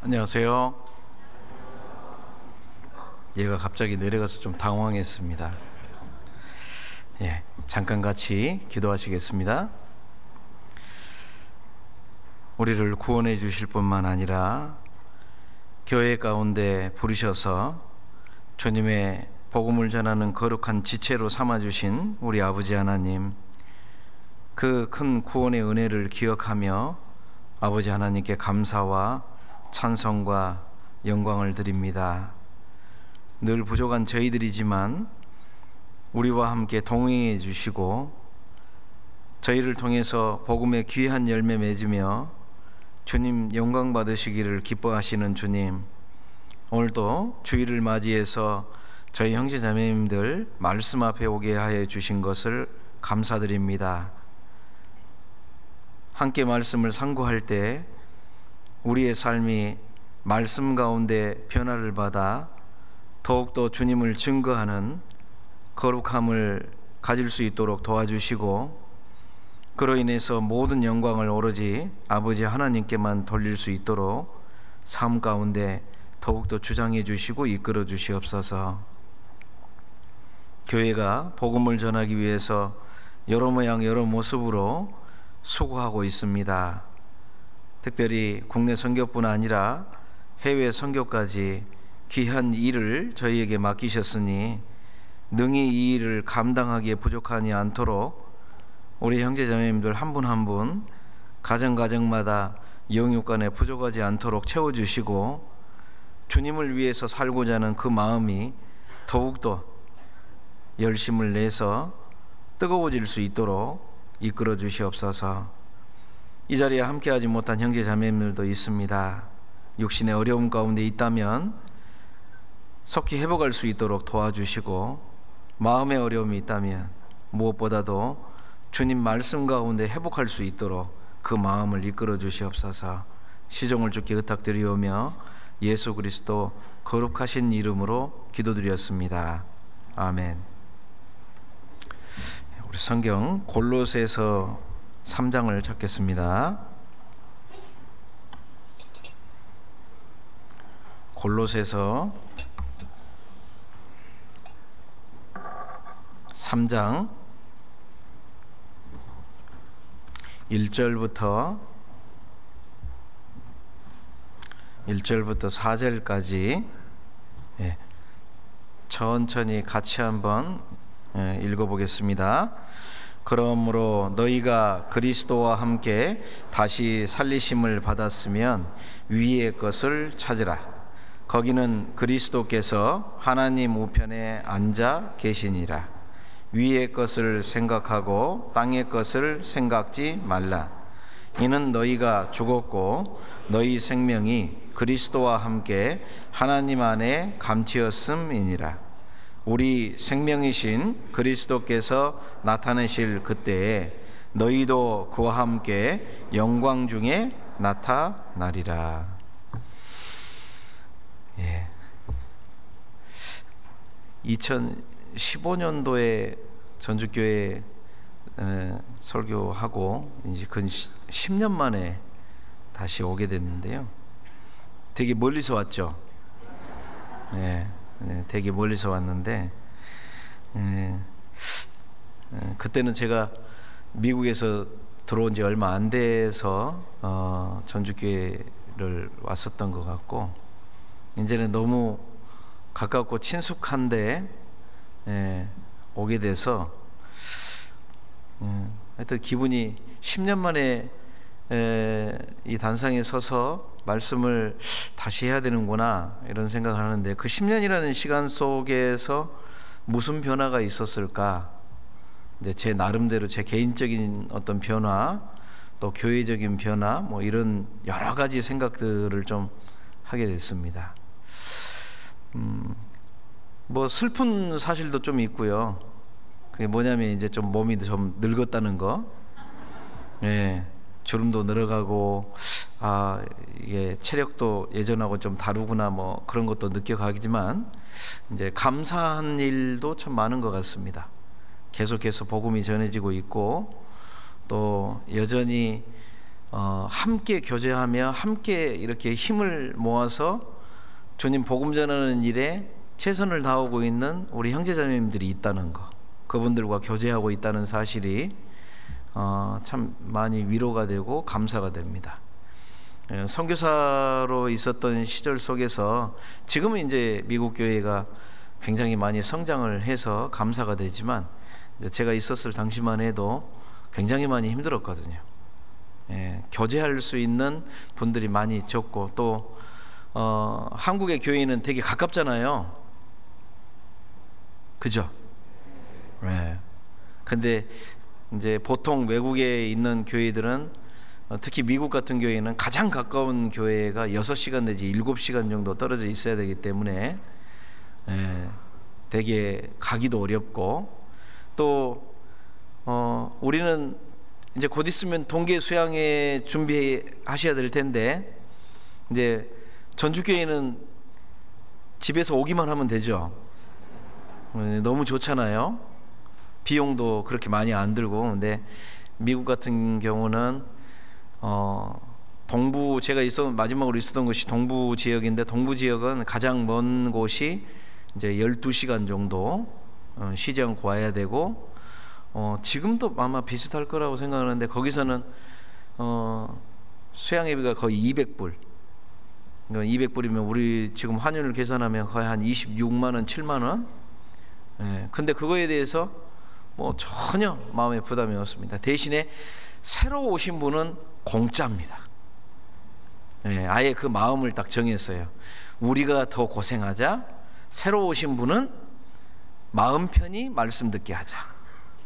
안녕하세요. 얘가 갑자기 내려가서 좀 당황했습니다. 잠깐 같이 기도하시겠습니다. 우리를 구원해 주실 뿐만 아니라 교회 가운데 부르셔서 주님의 복음을 전하는 거룩한 지체로 삼아주신 우리 아버지 하나님, 그 큰 구원의 은혜를 기억하며 아버지 하나님께 감사와 찬송과 영광을 드립니다. 늘 부족한 저희들이지만 우리와 함께 동행해 주시고 저희를 통해서 복음의 귀한 열매 맺으며 주님 영광 받으시기를 기뻐하시는 주님, 오늘도 주일을 맞이해서 저희 형제 자매님들 말씀 앞에 오게 하여 주신 것을 감사드립니다. 함께 말씀을 상고할 때 우리의 삶이 말씀 가운데 변화를 받아 더욱더 주님을 증거하는 거룩함을 가질 수 있도록 도와주시고, 그로 인해서 모든 영광을 오로지 아버지 하나님께만 돌릴 수 있도록 삶 가운데 더욱더 주장해 주시고 이끌어 주시옵소서. 교회가 복음을 전하기 위해서 여러 모양 여러 모습으로 수고하고 있습니다. 특별히 국내 선교뿐 아니라 해외 선교까지 귀한 일을 저희에게 맡기셨으니 능히 이 일을 감당하기에 부족하지 않도록 우리 형제자매님들 한 분 한 분 가정가정마다 영육간에 부족하지 않도록 채워주시고 주님을 위해서 살고자 하는 그 마음이 더욱더 열심을 내서 뜨거워질 수 있도록 이끌어 주시옵소서. 이 자리에 함께하지 못한 형제 자매님들도 있습니다. 육신의 어려움 가운데 있다면 속히 회복할 수 있도록 도와주시고, 마음의 어려움이 있다면 무엇보다도 주님 말씀 가운데 회복할 수 있도록 그 마음을 이끌어 주시옵소서. 시종을 주께 의탁드리오며 예수 그리스도 거룩하신 이름으로 기도드렸습니다. 아멘. 우리 성경 골로새서 3장을 찾겠습니다. 골로새서 3장 1절부터 4절까지 천천히 같이 한번 읽어보겠습니다. 그러므로 너희가 그리스도와 함께 다시 살리심을 받았으면 위의 것을 찾으라. 거기는 그리스도께서 하나님 우편에 앉아 계시니라. 위의 것을 생각하고 땅의 것을 생각지 말라. 이는 너희가 죽었고 너희 생명이 그리스도와 함께 하나님 안에 감추었음이니라. 우리 생명이신 그리스도께서 나타내실 그때에 너희도 그와 함께 영광 중에 나타나리라. 2015년도에 전주교회 설교하고 이제 근 10년 만에 다시 오게 됐는데요. 되게 멀리서 왔죠. 되게 멀리서 왔는데 그때는 제가 미국에서 들어온 지 얼마 안 돼서 전주교회를 왔었던 것 같고, 이제는 너무 가깝고 친숙한데 오게 돼서 하여튼 기분이 10년 만에 이 단상에 서서 말씀을 다시 해야 되는구나 이런 생각을 하는데, 그 10년이라는 시간 속에서 무슨 변화가 있었을까? 이제 제 나름대로 제 개인적인 어떤 변화, 또 교회적인 변화, 뭐 이런 여러 가지 생각들을 좀 하게 됐습니다. 뭐 슬픈 사실도 좀 있고요. 그게 뭐냐면 이제 좀 몸이 좀 늙었다는 거, 주름도 늘어가고, 이게 체력도 예전하고 좀 다르구나, 뭐 그런 것도 느껴가지만 이제 감사한 일도 참 많은 것 같습니다. 계속해서 복음이 전해지고 있고, 또 여전히 함께 교제하며 함께 이렇게 힘을 모아서 주님 복음 전하는 일에 최선을 다하고 있는 우리 형제자매님들이 있다는 거, 그분들과 교제하고 있다는 사실이 참 많이 위로가 되고 감사가 됩니다. 선교사로 있었던 시절 속에서 지금은 이제 미국 교회가 굉장히 많이 성장을 해서 감사가 되지만, 제가 있었을 당시만 해도 굉장히 많이 힘들었거든요. 교제할 수 있는 분들이 많이 적고, 또 한국의 교회는 되게 가깝잖아요. 그죠? 네. 근데 이제 보통 외국에 있는 교회들은, 특히 미국 같은 교회는 가장 가까운 교회가 6시간 내지 7시간 정도 떨어져 있어야 되기 때문에 되게 가기도 어렵고, 또 우리는 이제 곧 있으면 동계 수양회 준비하셔야 될 텐데, 이제 전주교회는 집에서 오기만 하면 되죠. 너무 좋잖아요. 비용도 그렇게 많이 안 들고. 근데 미국 같은 경우는 동부, 제가 마지막으로 있었던 곳이 동부 지역인데, 동부 지역은 가장 먼 곳이 이제 12시간 정도 쉬지 않고 와야 되고, 지금도 아마 비슷할 거라고 생각하는데, 거기서는 수양예비가 거의 200불. 200불이면 우리 지금 환율을 계산하면 거의 한 26만 원, 7만 원. 근데 그거에 대해서 뭐 전혀 마음에 부담이 없습니다. 대신에 새로 오신 분은 공짜입니다. 아예 그 마음을 딱 정했어요. 우리가 더 고생하자, 새로 오신 분은 마음 편히 말씀 듣게 하자.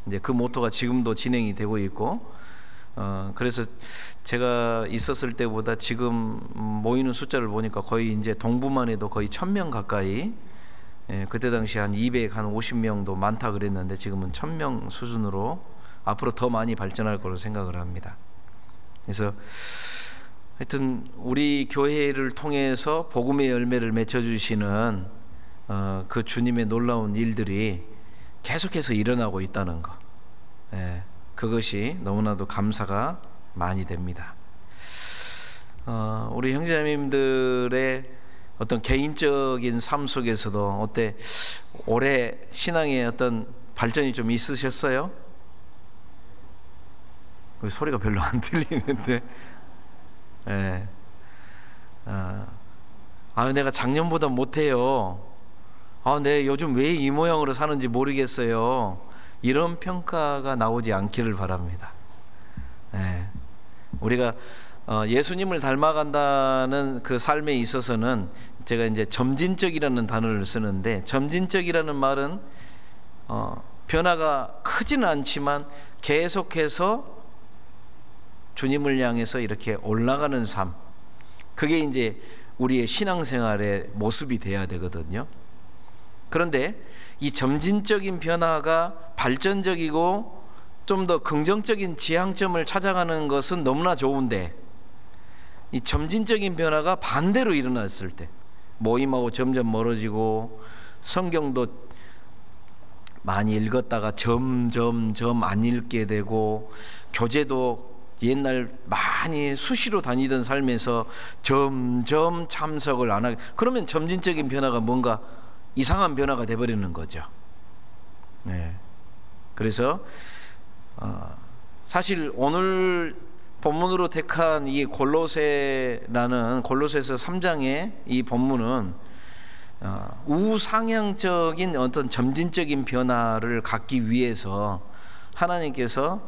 이제 그 모토가 지금도 진행이 되고 있고, 그래서 제가 있었을 때보다 지금 모이는 숫자를 보니까 거의 이제 동부만 해도 거의 1000명 가까이, 그때 당시 한 250명도 많다 그랬는데 지금은 1000명 수준으로 앞으로 더 많이 발전할 거로 생각을 합니다. 그래서 하여튼 우리 교회를 통해서 복음의 열매를 맺혀주시는 그 주님의 놀라운 일들이 계속해서 일어나고 있다는 거, 그것이 너무나도 감사가 많이 됩니다. 우리 형제자매님들의 어떤 개인적인 삶 속에서도 어때, 올해 신앙의 어떤 발전이 좀 있으셨어요? 소리가 별로 안 들리는데, 내가 작년보다 못해요. 내가 요즘 왜 이 모양으로 사는지 모르겠어요. 이런 평가가 나오지 않기를 바랍니다. 우리가 예수님을 닮아간다는 그 삶에 있어서는 제가 이제 점진적이라는 단어를 쓰는데, 점진적이라는 말은 변화가 크지는 않지만 계속해서 주님을 향해서 이렇게 올라가는 삶, 그게 이제 우리의 신앙생활의 모습이 돼야 되거든요. 그런데 이 점진적인 변화가 발전적이고 좀 더 긍정적인 지향점을 찾아가는 것은 너무나 좋은데, 이 점진적인 변화가 반대로 일어났을 때, 모임하고 점점 멀어지고 성경도 많이 읽었다가 점점 안 읽게 되고, 교제도 옛날 많이 수시로 다니던 삶에서 점점 참석을 안 하게, 그러면 점진적인 변화가 뭔가 이상한 변화가 돼버리는 거죠. 그래서 사실 오늘 본문으로 택한 이 골로새라는, 골로새서 3장의 이 본문은 우상향적인 어떤 점진적인 변화를 갖기 위해서 하나님께서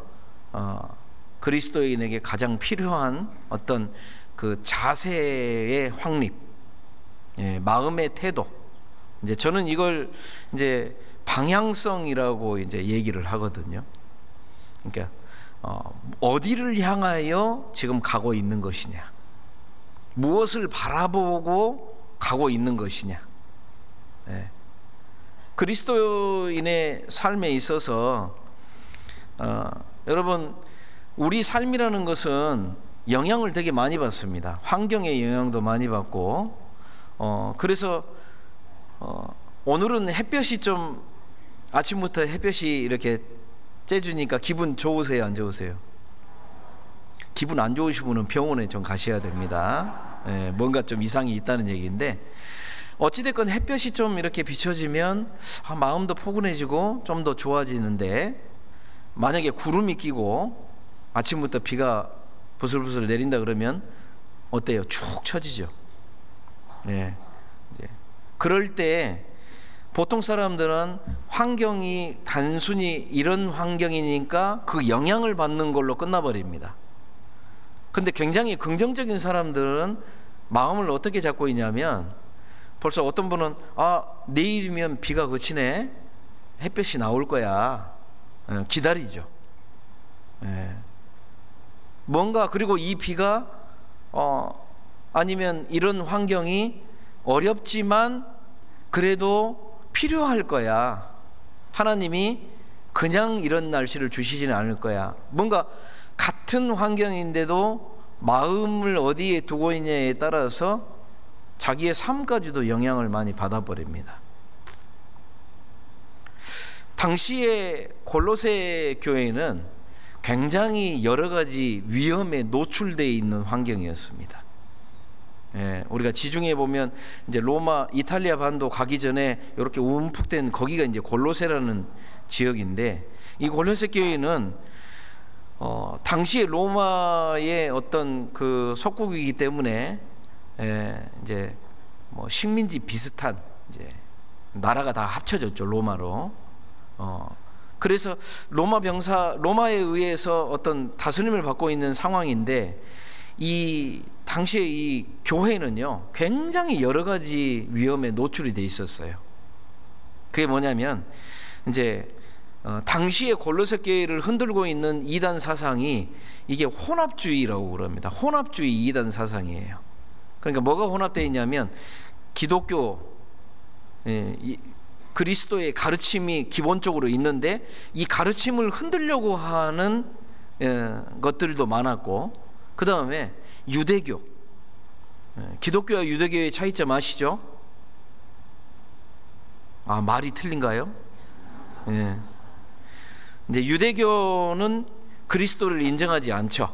그리스도인에게 가장 필요한 어떤 그 자세의 확립, 마음의 태도, 이제 저는 이걸 이제 방향성이라고 이제 얘기를 하거든요. 그러니까 어디를 향하여 지금 가고 있는 것이냐, 무엇을 바라보고 가고 있는 것이냐. 그리스도인의 삶에 있어서 여러분, 우리 삶이라는 것은 영향을 되게 많이 받습니다. 환경의 영향도 많이 받고, 그래서 오늘은 햇볕이 좀, 아침부터 햇볕이 이렇게 쬐주니까 기분 좋으세요, 안 좋으세요? 기분 안 좋으신 분은 병원에 좀 가셔야 됩니다. 뭔가 좀 이상이 있다는 얘기인데, 어찌됐건 햇볕이 좀 이렇게 비춰지면 마음도 포근해지고 좀 더 좋아지는데, 만약에 구름이 끼고 아침부터 비가 부슬부슬 내린다 그러면 어때요? 축 처지죠. 이제 그럴 때 보통 사람들은 환경이 단순히 이런 환경이니까 그 영향을 받는 걸로 끝나버립니다. 근데 굉장히 긍정적인 사람들은 마음을 어떻게 잡고 있냐면, 벌써 어떤 분은 내일이면 비가 그치네, 햇볕이 나올 거야, 기다리죠. 뭔가, 그리고 이 비가 아니면 이런 환경이 어렵지만 그래도 필요할 거야, 하나님이 그냥 이런 날씨를 주시지는 않을 거야. 뭔가 같은 환경인데도 마음을 어디에 두고 있냐에 따라서 자기의 삶까지도 영향을 많이 받아버립니다. 당시에 골로새 교회는 굉장히 여러 가지 위험에 노출되어 있는 환경이었습니다. 우리가 지중해 보면 이제 로마, 이탈리아 반도 가기 전에 이렇게 움푹된 거기가 이제 골로새라는 지역인데, 이 골로새 교회는 당시에 로마의 어떤 그 속국이기 때문에 이제 뭐 식민지 비슷한 이제 나라가 다 합쳐졌죠, 로마로. 그래서 로마에 의해서 어떤 다스림을 받고 있는 상황인데, 이 당시에 이 교회는요 굉장히 여러 가지 위험에 노출이 돼 있었어요. 그게 뭐냐면, 이제 당시에 골로새 교회를 흔들고 있는 이단 사상이 이게 혼합주의라고 그럽니다. 혼합주의 이단 사상이에요. 그러니까 뭐가 혼합되어 있냐면, 기독교 그리스도의 가르침이 기본적으로 있는데 이 가르침을 흔들려고 하는 것들도 많았고, 그 다음에 유대교, 기독교와 유대교의 차이점 아시죠? 말이 틀린가요? 이제 유대교는 그리스도를 인정하지 않죠.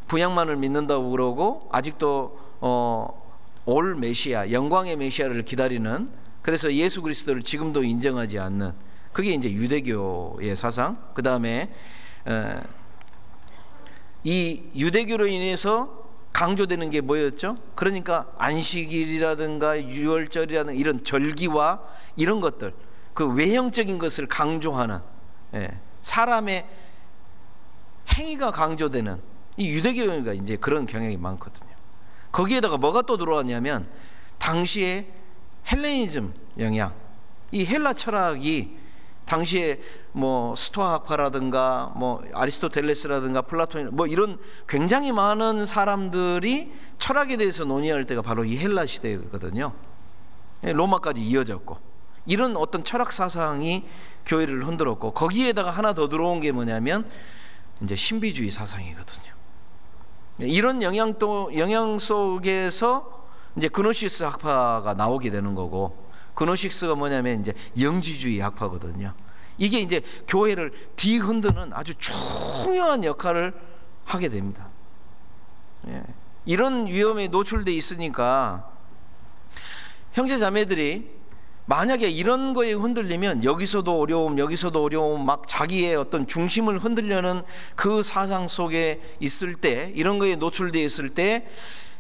구약만을 믿는다고 그러고, 아직도 올 메시아, 영광의 메시아를 기다리는, 그래서 예수 그리스도를 지금도 인정하지 않는, 그게 이제 유대교의 사상. 그 다음에 이 유대교로 인해서 강조되는 게 뭐였죠? 그러니까 안식일이라든가 유월절이라든가 이런 절기와 이런 것들, 그 외형적인 것을 강조하는, 사람의 행위가 강조되는 이 유대교가 이제 그런 경향이 많거든요. 거기에다가 뭐가 또 들어왔냐면, 당시에 헬레니즘 영향, 이 헬라 철학이 당시에 뭐 스토아학파라든가 뭐 아리스토텔레스라든가 플라톤, 뭐 이런 굉장히 많은 사람들이 철학에 대해서 논의할 때가 바로 이 헬라 시대거든요. 로마까지 이어졌고, 이런 어떤 철학 사상이 교회를 흔들었고, 거기에다가 하나 더 들어온 게 뭐냐면 이제 신비주의 사상이거든요. 이런 영향 속에서 이제 그노시스 학파가 나오게 되는 거고, 그노시스가 뭐냐면 이제 영지주의 학파거든요. 이게 이제 교회를 뒤흔드는 아주 중요한 역할을 하게 됩니다. 이런 위험에 노출돼 있으니까 형제 자매들이 만약에 이런 거에 흔들리면 여기서도 어려움, 막 자기의 어떤 중심을 흔들려는 그 사상 속에 있을 때, 이런 거에 노출되어 있을 때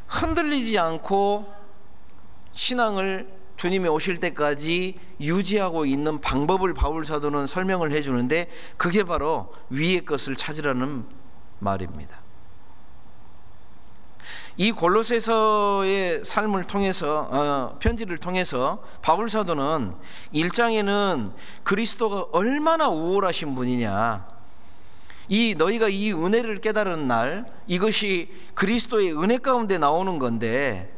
흔들리지 않고 신앙을 주님이 오실 때까지 유지하고 있는 방법을 바울 사도는 설명을 해주는데, 그게 바로 위의 것을 찾으라는 말입니다. 이 골로새서의 삶을 통해서, 편지를 통해서 바울 사도는 1장에는 그리스도가 얼마나 우월하신 분이냐, 너희가 이 은혜를 깨달은 날, 이것이 그리스도의 은혜 가운데 나오는 건데,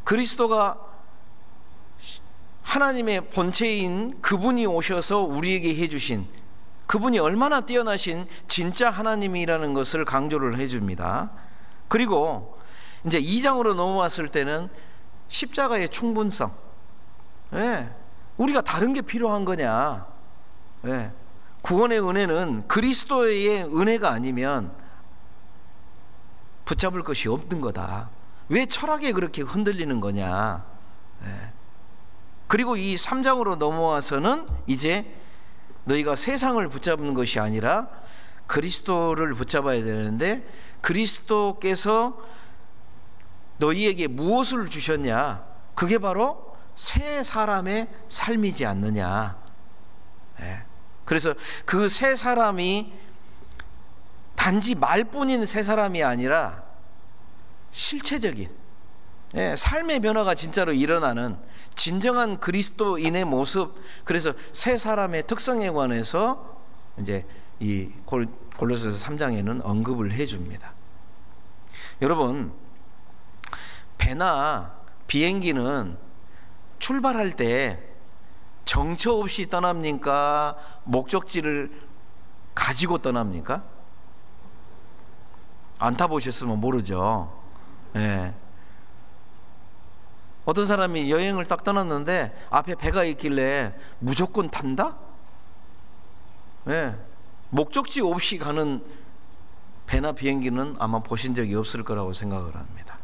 그리스도가 하나님의 본체인 그분이 오셔서 우리에게 해주신, 그분이 얼마나 뛰어나신 진짜 하나님이라는 것을 강조를 해줍니다. 그리고 이제 2장으로 넘어왔을 때는 십자가의 충분성, 우리가 다른 게 필요한 거냐, 구원의 은혜는 그리스도의 은혜가 아니면 붙잡을 것이 없는 거다. 왜 철학에 그렇게 흔들리는 거냐. 그리고 이 3장으로 넘어와서는 이제 너희가 세상을 붙잡는 것이 아니라 그리스도를 붙잡아야 되는데, 그리스도께서 너희에게 무엇을 주셨냐? 그게 바로 새 사람의 삶이지 않느냐. 그래서 그 새 사람이 단지 말뿐인 새 사람이 아니라 실체적인 삶의 변화가 진짜로 일어나는 진정한 그리스도인의 모습, 그래서 새 사람의 특성에 관해서 이제 이 골로새서 3장에는 언급을 해줍니다. 여러분, 배나 비행기는 출발할 때 정처 없이 떠납니까? 목적지를 가지고 떠납니까? 안 타보셨으면 모르죠. 어떤 사람이 여행을 딱 떠났는데 앞에 배가 있길래 무조건 탄다? 목적지 없이 가는 배나 비행기는 아마 보신 적이 없을 거라고 생각을 합니다.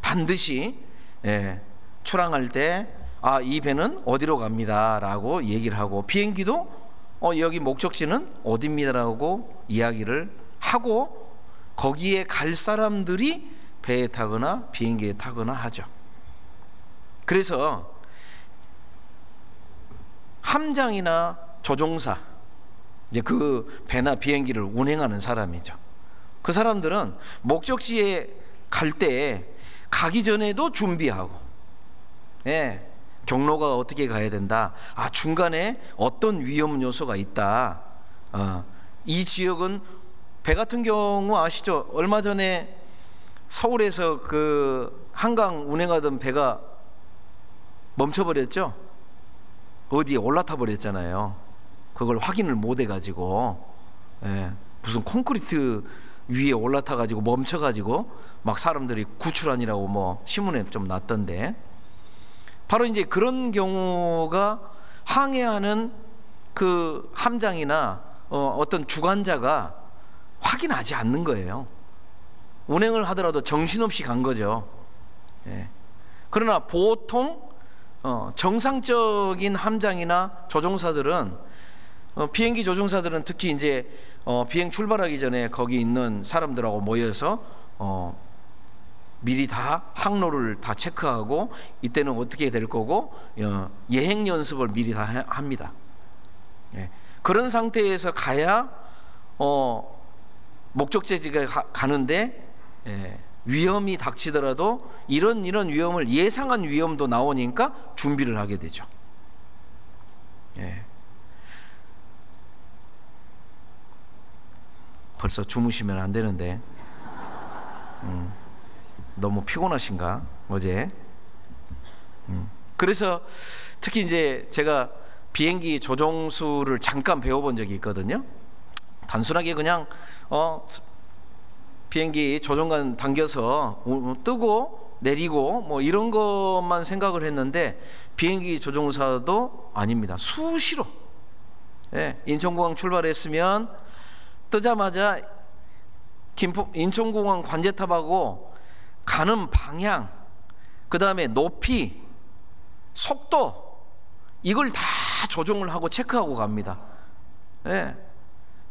반드시 출항할 때 이 배는 어디로 갑니다 라고 얘기를 하고, 비행기도 여기 목적지는 어디입니다라고 이야기를 하고, 거기에 갈 사람들이 배에 타거나 비행기에 타거나 하죠. 그래서 함장이나 조종사, 이제 그 배나 비행기를 운행하는 사람이죠. 그 사람들은 목적지에 갈 때 가기 전에도 준비하고, 경로가 어떻게 가야 된다, 중간에 어떤 위험 요소가 있다, 이 지역은, 배 같은 경우 아시죠? 얼마 전에 서울에서 그 한강 운행하던 배가 멈춰버렸죠? 어디에 올라타 버렸잖아요. 그걸 확인을 못 해가지고, 무슨 콘크리트 위에 올라타가지고 멈춰가지고 막 사람들이 구출하니라고 뭐 신문에 좀 났던데, 바로 이제 그런 경우가 항해하는 그 함장이나 어떤 주관자가 확인하지 않는 거예요. 운행을 하더라도 정신없이 간 거죠. 그러나 보통 정상적인 함장이나 조종사들은, 비행기 조종사들은 특히 이제 비행 출발하기 전에 거기 있는 사람들하고 모여서 미리 다 항로를 다 체크하고, 이때는 어떻게 될 거고 예행 연습을 미리 다 합니다. 그런 상태에서 가야 목적지에 가는데 위험이 닥치더라도 이런 위험을 예상한 위험도 나오니까 준비를 하게 되죠. 벌써 주무시면 안 되는데 너무 피곤하신가 어제? 그래서 특히 이제 제가 비행기 조종수를 잠깐 배워본 적이 있거든요. 단순하게 그냥 비행기 조종관 당겨서 뜨고 내리고 뭐 이런 것만 생각을 했는데, 비행기 조종사도 아닙니다. 수시로 인천공항 출발했으면 뜨자마자 인천공항 관제탑하고 가는 방향, 그 다음에 높이, 속도, 이걸 다 조종을 하고 체크하고 갑니다.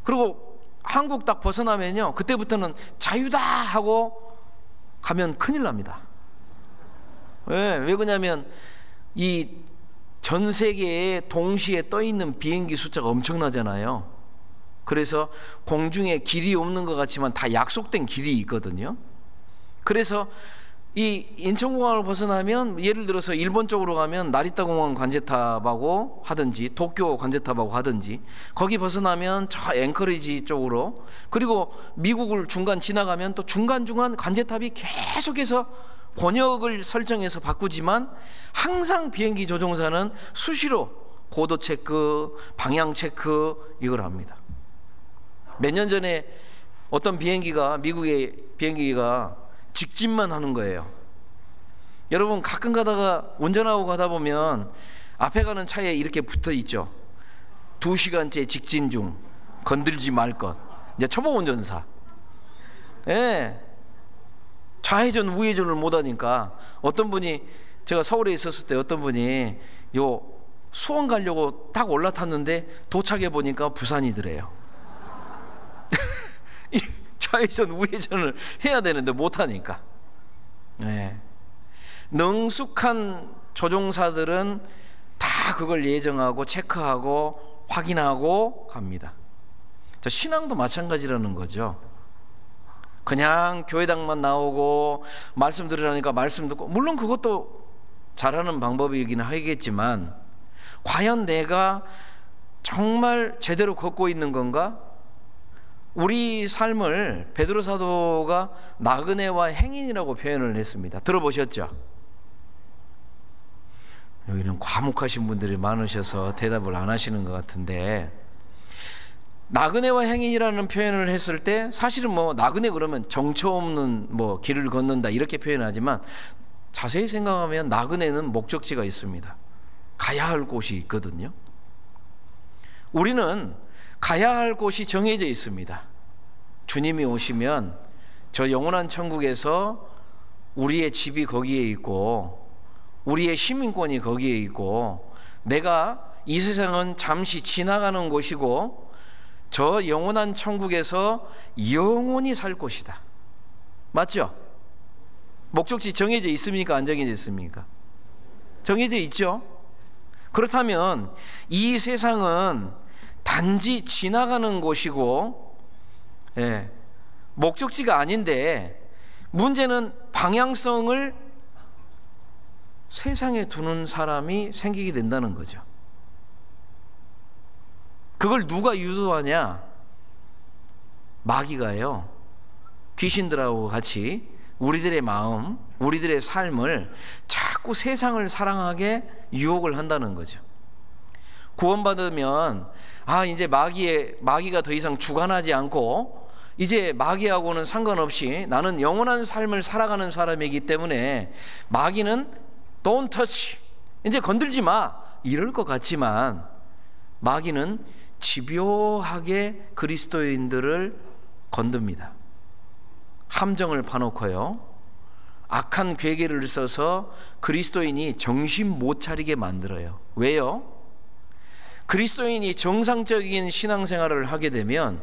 그리고 한국 딱 벗어나면요, 그때부터는 자유다 하고 가면 큰일 납니다. 왜 그러냐면 이 전 세계에 동시에 떠 있는 비행기 숫자가 엄청나잖아요. 그래서 공중에 길이 없는 것 같지만 다 약속된 길이 있거든요. 그래서 이 인천공항을 벗어나면, 예를 들어서 일본 쪽으로 가면 나리타 공항 관제탑하고 하든지 도쿄 관제탑하고 하든지, 거기 벗어나면 저 앵커리지 쪽으로, 그리고 미국을 중간 지나가면 또 중간중간 관제탑이 계속해서 번역을 설정해서 바꾸지만, 항상 비행기 조종사는 수시로 고도 체크, 방향 체크 이걸 합니다. 몇 년 전에 어떤 비행기가, 미국의 비행기가 직진만 하는 거예요. 여러분 가끔 가다가 운전하고 가다 보면 앞에 가는 차에 이렇게 붙어 있죠. 2시간째 직진 중, 건들지 말 것. 이제 초보 운전사. 예. 좌회전 우회전을 못하니까 어떤 분이, 제가 서울에 있었을 때 어떤 분이 요 수원 가려고 딱 올라탔는데 도착해 보니까 부산이더래요. 좌회전 우회전을 해야 되는데 못하니까. 네. 능숙한 조종사들은 다 그걸 예정하고 체크하고 확인하고 갑니다. 신앙도 마찬가지라는 거죠. 그냥 교회당만 나오고 말씀 들으라니까 말씀 듣고, 물론 그것도 잘하는 방법이긴 하겠지만 과연 내가 정말 제대로 걷고 있는 건가? 우리 삶을 베드로 사도가 나그네와 행인이라고 표현을 했습니다. 들어보셨죠? 여기는 과묵하신 분들이 많으셔서 대답을 안 하시는 것 같은데, 나그네와 행인이라는 표현을 했을 때 사실은 뭐 나그네 그러면 정처 없는 뭐 길을 걷는다 이렇게 표현하지만, 자세히 생각하면 나그네는 목적지가 있습니다. 가야 할 곳이 있거든요. 우리는 가야 할 곳이 정해져 있습니다. 주님이 오시면 저 영원한 천국에서 우리의 집이 거기에 있고 우리의 시민권이 거기에 있고, 내가 이 세상은 잠시 지나가는 곳이고 저 영원한 천국에서 영원히 살 곳이다. 맞죠? 목적지 정해져 있습니까? 안 정해져 있습니까? 정해져 있죠. 그렇다면 이 세상은 단지 지나가는 곳이고, 예, 목적지가 아닌데, 문제는 방향성을 세상에 두는 사람이 생기게 된다는 거죠. 그걸 누가 유도하냐? 마귀가요, 귀신들하고 같이 우리들의 마음, 우리들의 삶을 자꾸 세상을 사랑하게 유혹을 한다는 거죠. 구원받으면 이제 마귀가 더 이상 주관하지 않고 이제 마귀하고는 상관없이 나는 영원한 삶을 살아가는 사람이기 때문에 마귀는 don't touch, 이제 건들지 마, 이럴 것 같지만 마귀는 집요하게 그리스도인들을 건듭니다. 함정을 파놓고요, 악한 괴계를 써서 그리스도인이 정신 못 차리게 만들어요. 왜요? 그리스도인이 정상적인 신앙생활을 하게 되면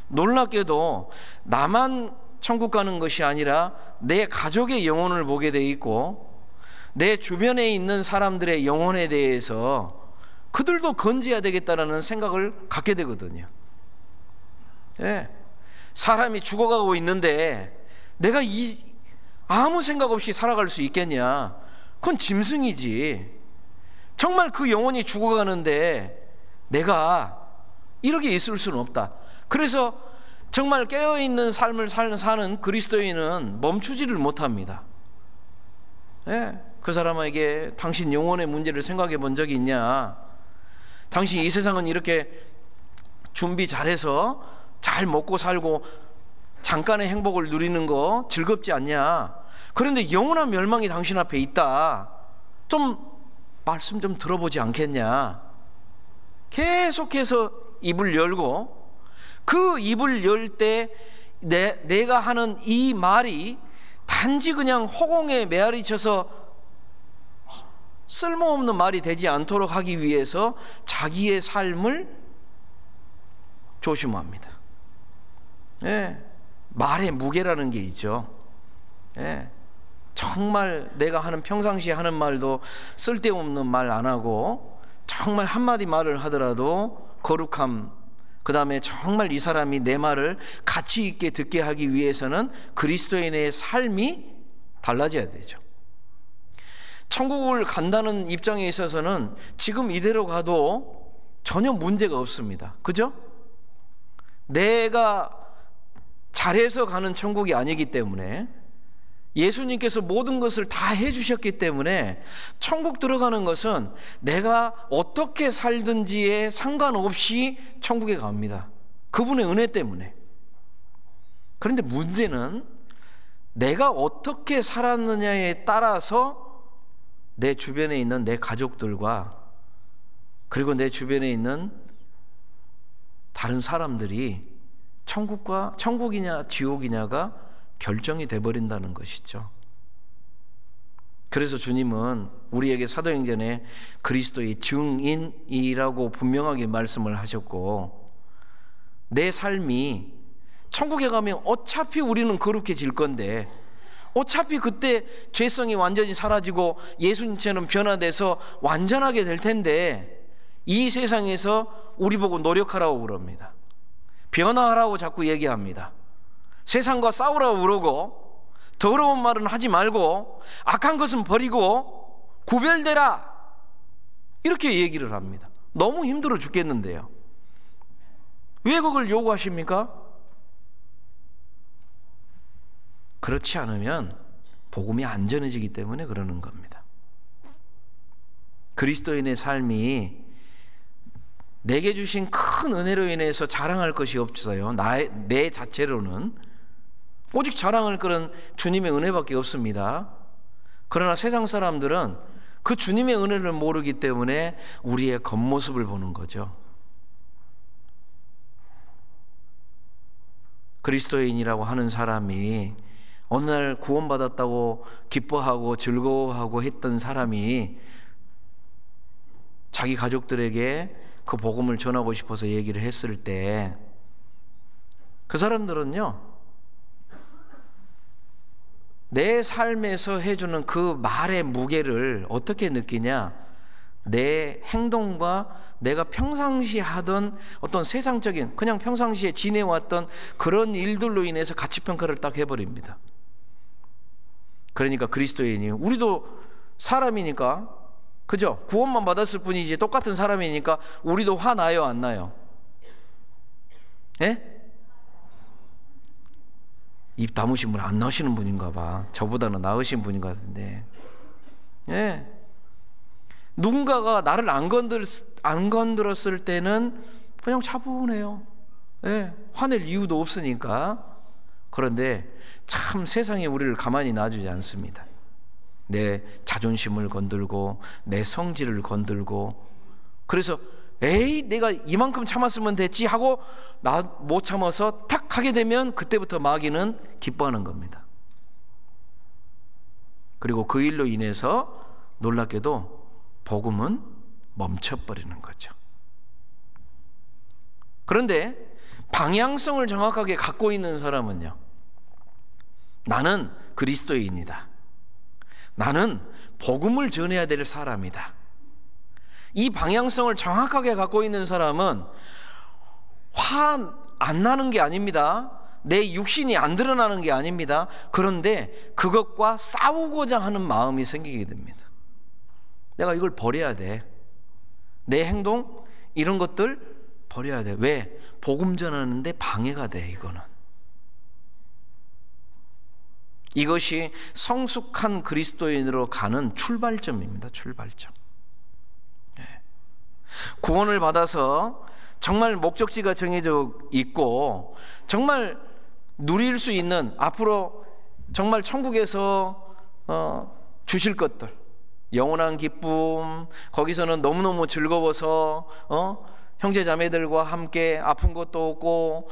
놀랍게도 나만 천국 가는 것이 아니라 내 가족의 영혼을 보게 돼 있고, 내 주변에 있는 사람들의 영혼에 대해서 그들도 건져야 되겠다라는 생각을 갖게 되거든요. 네. 사람이 죽어가고 있는데 내가 아무 생각 없이 살아갈 수 있겠냐? 그건 짐승이지. 정말 그 영혼이 죽어가는데 내가 이렇게 있을 수는 없다. 그래서 정말 깨어있는 삶을 사는 그리스도인은 멈추지를 못합니다. 네. 그 사람에게 당신 영혼의 문제를 생각해 본 적이 있냐? 당신 이 세상은 이렇게 준비 잘해서 잘 먹고 살고 잠깐의 행복을 누리는 거 즐겁지 않냐? 그런데 영원한 멸망이 당신 앞에 있다. 좀 말씀 좀 들어보지 않겠냐? 계속해서 입을 열고, 그 입을 열 때 내가 하는 이 말이 단지 그냥 허공에 메아리 쳐서 쓸모없는 말이 되지 않도록 하기 위해서 자기의 삶을 조심합니다. 예, 말의 무게라는 게 있죠. 예, 정말 내가 하는 평상시에 하는 말도 쓸데없는 말 안 하고, 정말 한마디 말을 하더라도 거룩함, 그 다음에 정말 이 사람이 내 말을 가치 있게 듣게 하기 위해서는 그리스도인의 삶이 달라져야 되죠. 천국을 간다는 입장에 있어서는 지금 이대로 가도 전혀 문제가 없습니다. 그죠? 내가 잘해서 가는 천국이 아니기 때문에, 예수님께서 모든 것을 다 해주셨기 때문에 천국 들어가는 것은 내가 어떻게 살든지에 상관없이 천국에 갑니다. 그분의 은혜 때문에. 그런데 문제는 내가 어떻게 살았느냐에 따라서 내 주변에 있는 내 가족들과, 그리고 내 주변에 있는 다른 사람들이 천국이냐 지옥이냐가 결정이 돼버린다는 것이죠. 그래서 주님은 우리에게 사도행전에 그리스도의 증인이라고 분명하게 말씀을 하셨고, 내 삶이 천국에 가면 어차피 우리는 거룩해질 건데, 어차피 그때 죄성이 완전히 사라지고 예수님처럼 변화돼서 완전하게 될 텐데, 이 세상에서 우리 보고 노력하라고 그럽니다. 변화하라고 자꾸 얘기합니다. 세상과 싸우라고 그러고, 더러운 말은 하지 말고 악한 것은 버리고 구별되라, 이렇게 얘기를 합니다. 너무 힘들어 죽겠는데요. 왜 그걸 요구하십니까? 그렇지 않으면 복음이 안전해지기 때문에 그러는 겁니다. 그리스도인의 삶이 내게 주신 큰 은혜로 인해서 자랑할 것이 없어요. 내 자체로는 오직 자랑할 것은 주님의 은혜밖에 없습니다. 그러나 세상 사람들은 그 주님의 은혜를 모르기 때문에 우리의 겉모습을 보는 거죠. 그리스도인이라고 하는 사람이 어느 날 구원받았다고 기뻐하고 즐거워하고 했던 사람이 자기 가족들에게 그 복음을 전하고 싶어서 얘기를 했을 때, 그 사람들은요, 내 삶에서 해주는 그 말의 무게를 어떻게 느끼냐, 내 행동과 내가 평상시에 하던 어떤 세상적인, 그냥 평상시에 지내왔던 그런 일들로 인해서 가치평가를 딱 해버립니다. 그러니까 그리스도인이, 우리도 사람이니까, 그죠? 구원만 받았을 뿐이지 똑같은 사람이니까 우리도 화나요, 안 나요? 예? 입 다무신 분 안 나시는 분인가 봐. 저보다는 나으신 분인 것 같은데. 예. 누군가가 나를 안 건드렸을 때는 그냥 차분해요. 예. 화낼 이유도 없으니까. 그런데 참 세상에 우리를 가만히 놔주지 않습니다. 내 자존심을 건들고 내 성질을 건들고, 그래서 에이 내가 이만큼 참았으면 됐지 하고 나 못 참아서 탁 하게 되면 그때부터 마귀는 기뻐하는 겁니다. 그리고 그 일로 인해서 놀랍게도 복음은 멈춰버리는 거죠. 그런데 방향성을 정확하게 갖고 있는 사람은요, 나는 그리스도인이다, 나는 복음을 전해야 될 사람이다, 이 방향성을 정확하게 갖고 있는 사람은 화 안 나는 게 아닙니다. 내 육신이 안 드러나는 게 아닙니다. 그런데 그것과 싸우고자 하는 마음이 생기게 됩니다. 내가 이걸 버려야 돼. 내 행동 이런 것들 버려야 돼. 왜? 복음 전하는데 방해가 돼. 이거는. 이것이 성숙한 그리스도인으로 가는 출발점입니다. 출발점. 구원을 받아서 정말 목적지가 정해져 있고 정말 누릴 수 있는, 앞으로 정말 천국에서 주실 것들, 영원한 기쁨, 거기서는 너무너무 즐거워서 형제 자매들과 함께 아픈 것도 없고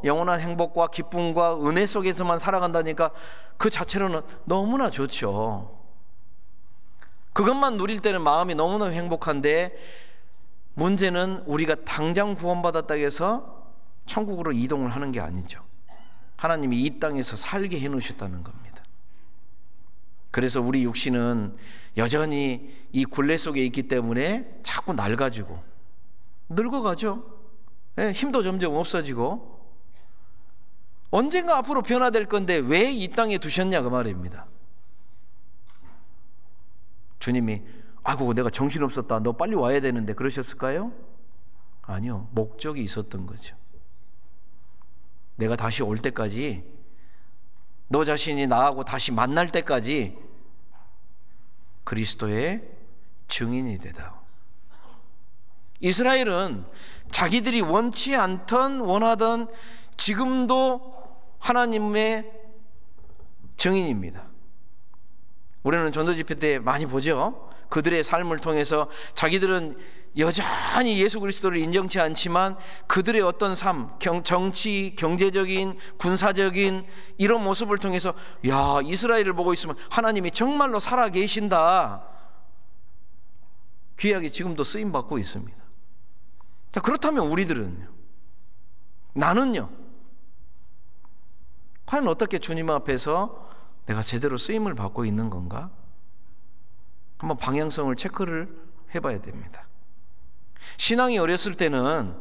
영원한 행복과 기쁨과 은혜 속에서만 살아간다니까 그 자체로는 너무나 좋죠. 그것만 누릴 때는 마음이 너무나 행복한데, 문제는 우리가 당장 구원받았다고 해서 천국으로 이동을 하는 게 아니죠. 하나님이 이 땅에서 살게 해놓으셨다는 겁니다. 그래서 우리 육신은 여전히 이 굴레 속에 있기 때문에 자꾸 낡아지고 늙어가죠. 힘도 점점 없어지고 언젠가 앞으로 변화될 건데 왜 이 땅에 두셨냐, 그 말입니다. 주님이 아이고 내가 정신없었다, 너 빨리 와야 되는데 그러셨을까요? 아니요, 목적이 있었던 거죠. 내가 다시 올 때까지, 너 자신이 나하고 다시 만날 때까지 그리스도의 증인이 되다오. 이스라엘은 자기들이 원치 않던 원하던 지금도 하나님의 증인입니다. 우리는 전도집회 때 많이 보죠. 그들의 삶을 통해서 자기들은 여전히 예수 그리스도를 인정치 않지만 그들의 어떤 삶, 정치, 경제적인, 군사적인 이런 모습을 통해서 야, 이스라엘을 보고 있으면 하나님이 정말로 살아 계신다, 귀하게 지금도 쓰임받고 있습니다. 자, 그렇다면 우리들은요, 나는요, 과연 어떻게 주님 앞에서 내가 제대로 쓰임을 받고 있는 건가? 한번 방향성을 체크를 해봐야 됩니다. 신앙이 어렸을 때는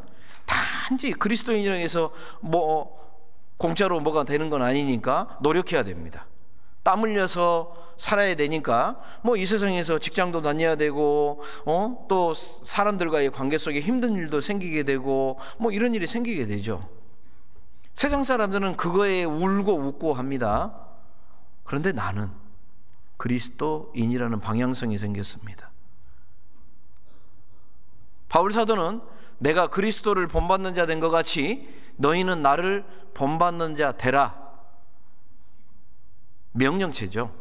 단지 그리스도인이라고 해서 공짜로 뭐가 되는 건 아니니까 노력해야 됩니다. 땀 흘려서 살아야 되니까 이 세상에서 직장도 다녀야 되고 또 사람들과의 관계 속에 힘든 일도 생기게 되고 이런 일이 생기게 되죠. 세상 사람들은 그거에 울고 웃고 합니다. 그런데 나는 그리스도인이라는 방향성이 생겼습니다. 바울 사도는 내가 그리스도를 본받는 자 된 것 같이 너희는 나를 본받는 자 되라, 명령체죠.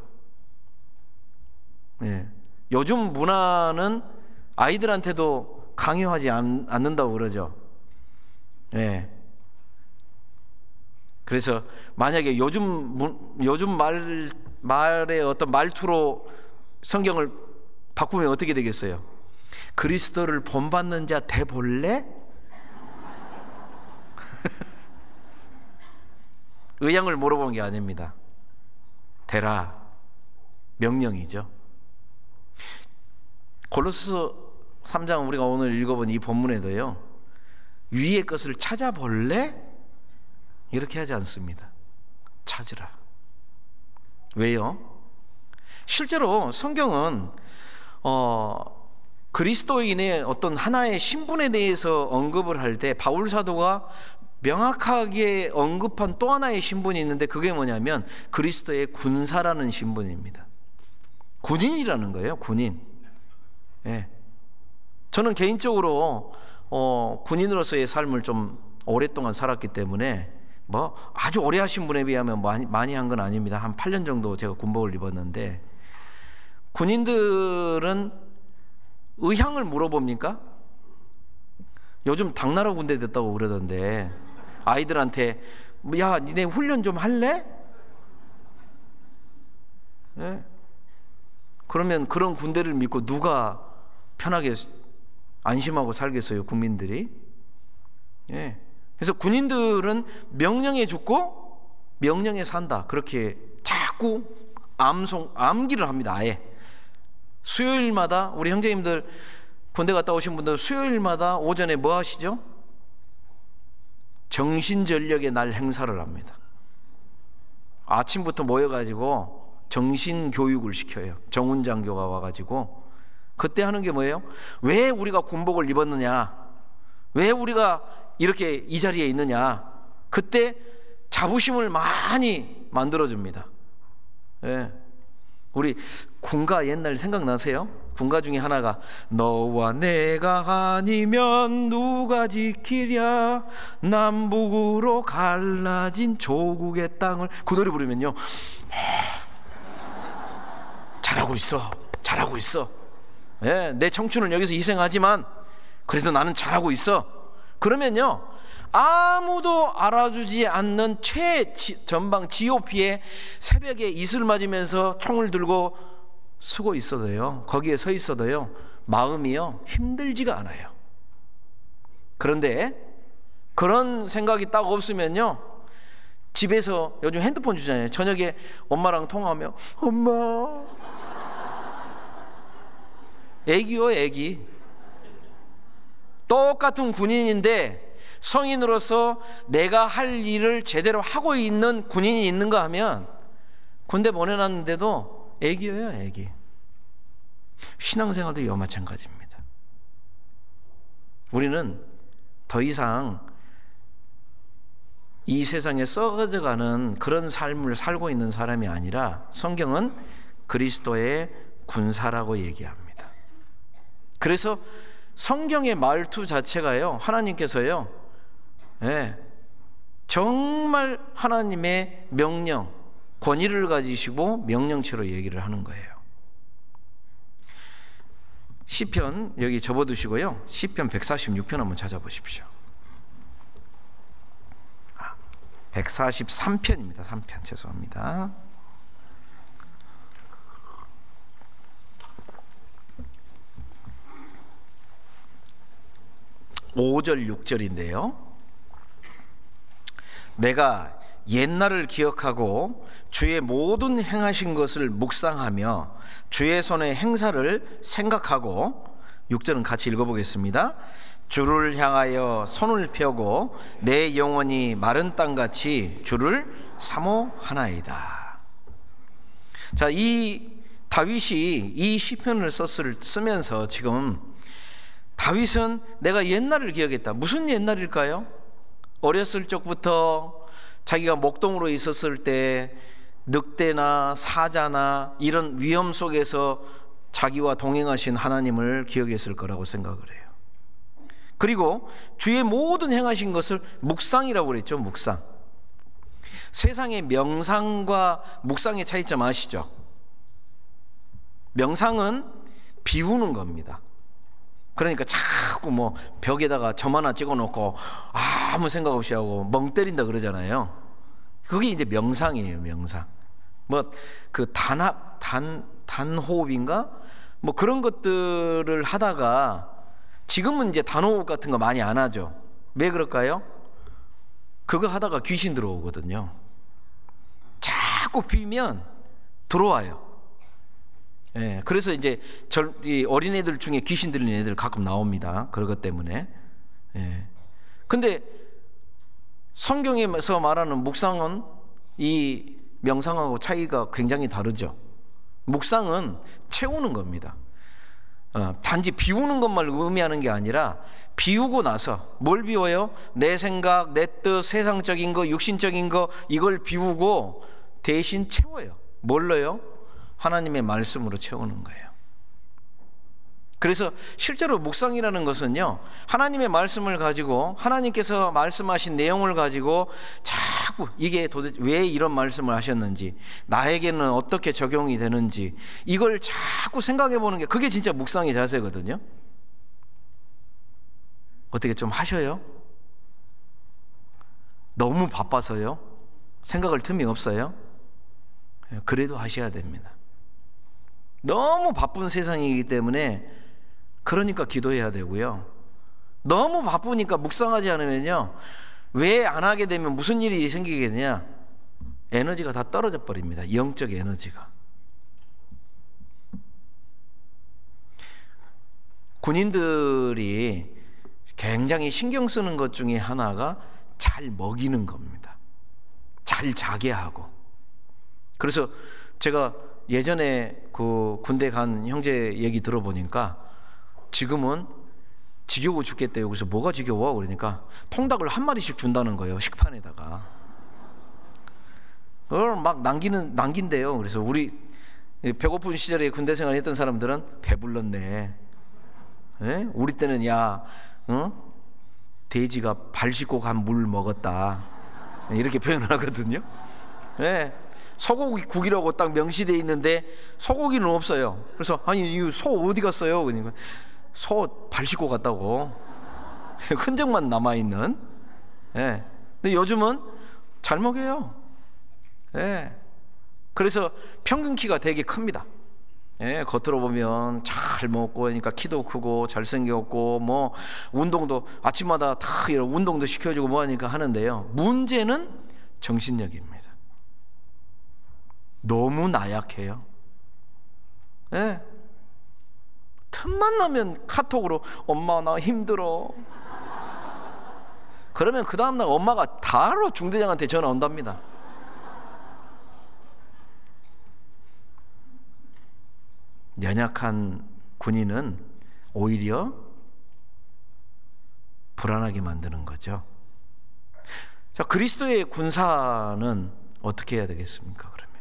네. 요즘 문화는 아이들한테도 강요하지 않는다고 그러죠. 네. 그래서 만약에 요즘 말의 어떤 말투로 성경을 바꾸면 어떻게 되겠어요? 그리스도를 본받는 자 돼 볼래? 의향을 물어본 게 아닙니다. 되라, 명령이죠. 골로새서 3장 우리가 오늘 읽어본 이 본문에도요, 위의 것을 찾아볼래? 이렇게 하지 않습니다. 찾으라. 왜요? 실제로 성경은 그리스도인의 어떤 하나의 신분에 대해서 언급을 할 때 바울 사도가 명확하게 언급한 또 하나의 신분이 있는데, 그게 뭐냐면 그리스도의 군사라는 신분입니다. 군인이라는 거예요. 군인. 예. 저는 개인적으로 군인으로서의 삶을 좀 오랫동안 살았기 때문에 아주 오래 하신 분에 비하면 많이 한 건 아닙니다. 한 8년 정도 제가 군복을 입었는데, 군인들은 의향을 물어봅니까? 요즘 당나라 군대 됐다고 그러던데, 아이들한테 야, 니네 훈련 좀 할래? 네? 그러면 그런 군대를 믿고 누가 편하게 안심하고 살겠어요, 국민들이? 예. 그래서 군인들은 명령에 죽고 명령에 산다, 그렇게 자꾸 암기를 합니다. 아예 수요일마다 우리 형제님들 군대 갔다 오신 분들 수요일마다 오전에 뭐 하시죠? 정신전력의 날 행사를 합니다. 아침부터 모여가지고 정신교육을 시켜요. 정훈장교가 와가지고. 그때 하는 게 뭐예요? 왜 우리가 군복을 입었느냐, 왜 우리가 이렇게 이 자리에 있느냐, 그때 자부심을 많이 만들어줍니다. 예. 우리 군가 옛날 생각나세요? 군가 중에 하나가 너와 내가 아니면 누가 지키랴 남북으로 갈라진 조국의 땅을, 그 노래 부르면요, 잘하고 있어, 잘하고 있어. 예, 내 청춘을 여기서 희생하지만 그래도 나는 잘하고 있어. 그러면요, 아무도 알아주지 않는 최전방 GOP에 새벽에 이슬 맞으면서 총을 들고 서고 있어도요, 거기에 서 있어도요, 마음이요 힘들지가 않아요. 그런데 그런 생각이 딱 없으면요, 집에서 요즘 핸드폰 주잖아요. 저녁에 엄마랑 통화하면 엄마, 애기요, 애기. 똑같은 군인인데 성인으로서 내가 할 일을 제대로 하고 있는 군인이 있는가 하면 군대 보내놨는데도 애기예요, 애기. 신앙생활도 이와 마찬가지입니다. 우리는 더 이상 이 세상에 썩어져가는 그런 삶을 살고 있는 사람이 아니라 성경은 그리스도의 군사라고 얘기합니다. 그래서 성경의 말투 자체가요, 하나님께서요, 예, 정말 하나님의 명령, 권위를 가지시고 명령체로 얘기를 하는 거예요. 시편 여기 접어두시고요. 시편 146편 한번 찾아보십시오. 143편입니다. 3편 죄송합니다. 5절 6절인데요. 내가 옛날을 기억하고 주의 모든 행하신 것을 묵상하며 주의 손의 행사를 생각하고, 6절은 같이 읽어보겠습니다. 주를 향하여 손을 펴고 내 영혼이 마른 땅같이 주를 사모하나이다. 자, 이 다윗이 이 시편을 쓰면서 지금 다윗은 내가 옛날을 기억했다. 무슨 옛날일까요? 어렸을 적부터 자기가 목동으로 있었을 때 늑대나 사자나 이런 위험 속에서 자기와 동행하신 하나님을 기억했을 거라고 생각을 해요. 그리고 주의 모든 행하신 것을 묵상이라고 그랬죠. 묵상. 세상의 명상과 묵상의 차이점 아시죠? 명상은 비우는 겁니다. 그러니까 자꾸 뭐 벽에다가 점 하나 찍어놓고 아무 생각 없이 하고 멍 때린다 그러잖아요. 그게 이제 명상이에요. 명상. 뭐 그 단호흡인가 뭐 그런 것들을 하다가 지금은 이제 단호흡 같은 거 많이 안 하죠. 왜 그럴까요? 그거 하다가 귀신 들어오거든요. 자꾸 비면 들어와요. 예, 그래서 이제 이 어린애들 중에 귀신 들린 애들 가끔 나옵니다. 그것 때문에. 예. 근데 성경에서 말하는 묵상은 이 명상하고 차이가 굉장히 다르죠. 묵상은 채우는 겁니다. 단지 비우는 것만 의미하는 게 아니라 비우고 나서 뭘 비워요? 내 생각, 내 뜻, 세상적인 거, 육신적인 거 이걸 비우고 대신 채워요. 뭘로요? 하나님의 말씀으로 채우는 거예요. 그래서 실제로 묵상이라는 것은요, 하나님의 말씀을 가지고 하나님께서 말씀하신 내용을 가지고 자꾸 이게 도대체 왜 이런 말씀을 하셨는지, 나에게는 어떻게 적용이 되는지 이걸 자꾸 생각해 보는 게 그게 진짜 묵상의 자세거든요. 어떻게 좀 하셔요? 너무 바빠서요? 생각할 틈이 없어요? 그래도 하셔야 됩니다. 너무 바쁜 세상이기 때문에 그러니까 기도해야 되고요. 너무 바쁘니까 묵상하지 않으면요, 왜 안 하게 되면 무슨 일이 생기게 되냐? 에너지가 다 떨어져 버립니다. 영적 에너지가. 군인들이 굉장히 신경 쓰는 것 중에 하나가 잘 먹이는 겁니다. 잘 자게 하고. 그래서 제가 예전에 그 군대 간 형제 얘기 들어보니까 지금은 지겨워 죽겠대요. 그래서 뭐가 지겨워? 그러니까 통닭을 한 마리씩 준다는 거예요. 식판에다가. 그걸 막 남긴대요. 그래서 우리 배고픈 시절에 군대 생활 했던 사람들은 배불렀네. 예? 우리 때는 돼지가 발 씻고 간 물 먹었다. 이렇게 표현을 하거든요. 예. 소고기 국이라고 딱 명시되어 있는데 소고기는 없어요. 그래서 아니 이 소 어디 갔어요? 그러니까 소 발 씻고 갔다고. 흔적만 남아있는. 예. 근데 요즘은 잘 먹여요. 예. 그래서 평균 키가 되게 큽니다. 예. 겉으로 보면 잘 먹고 그러니까 키도 크고 잘생겼고 뭐 운동도 아침마다 다 이런 운동도 시켜주고 뭐 하니까 하는데요, 문제는 정신력입니다. 너무 나약해요. 예. 틈만 나면 카톡으로 엄마 나 힘들어. 그러면 그 다음날 엄마가 바로 중대장한테 전화 온답니다. 연약한 군인은 오히려 불안하게 만드는 거죠. 자, 그리스도의 군사는 어떻게 해야 되겠습니까? 그러면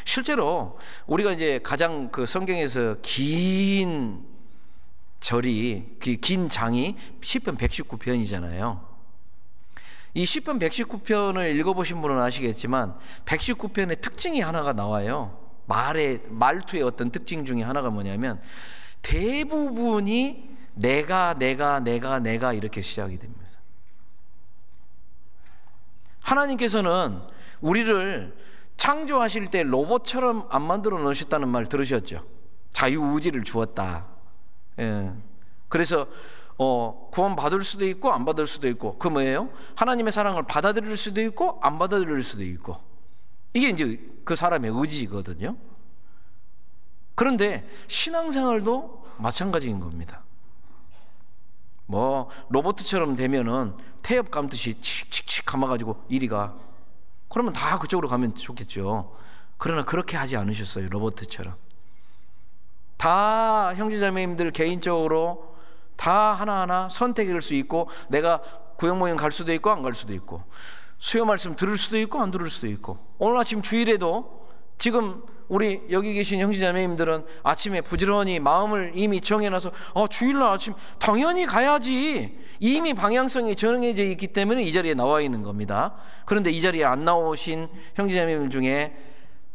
실제로 우리가 이제 가장 그 성경에서 긴 절이, 긴 장이 시편 119편이잖아요. 이 시편 119편을 읽어보신 분은 아시겠지만 119편의 특징이 하나가 나와요. 말투의 어떤 특징 중에 하나가 뭐냐면 대부분이 내가 이렇게 시작이 됩니다. 하나님께서는 우리를 창조하실 때 로봇처럼 안 만들어 놓으셨다는 말 들으셨죠? 자유의지를 주었다. 예. 그래서 구원 받을 수도 있고 안 받을 수도 있고, 그 뭐예요? 하나님의 사랑을 받아들일 수도 있고 안 받아들일 수도 있고, 이게 이제 그 사람의 의지거든요. 그런데 신앙생활도 마찬가지인 겁니다. 뭐 로봇처럼 되면은 태엽 감듯이 칙칙칙 감아가지고 이리 가, 그러면 다 그쪽으로 가면 좋겠죠. 그러나 그렇게 하지 않으셨어요. 로봇처럼 다 형제자매님들 개인적으로 다 하나하나 선택할 수 있고, 내가 구역모임 갈 수도 있고 안 갈 수도 있고, 수요 말씀 들을 수도 있고 안 들을 수도 있고, 오늘 아침 주일에도 지금 우리 여기 계신 형제자매님들은 아침에 부지런히 마음을 이미 정해놔서 주일날 아침 당연히 가야지, 이미 방향성이 정해져 있기 때문에 이 자리에 나와 있는 겁니다. 그런데 이 자리에 안 나오신 형제자매님 중에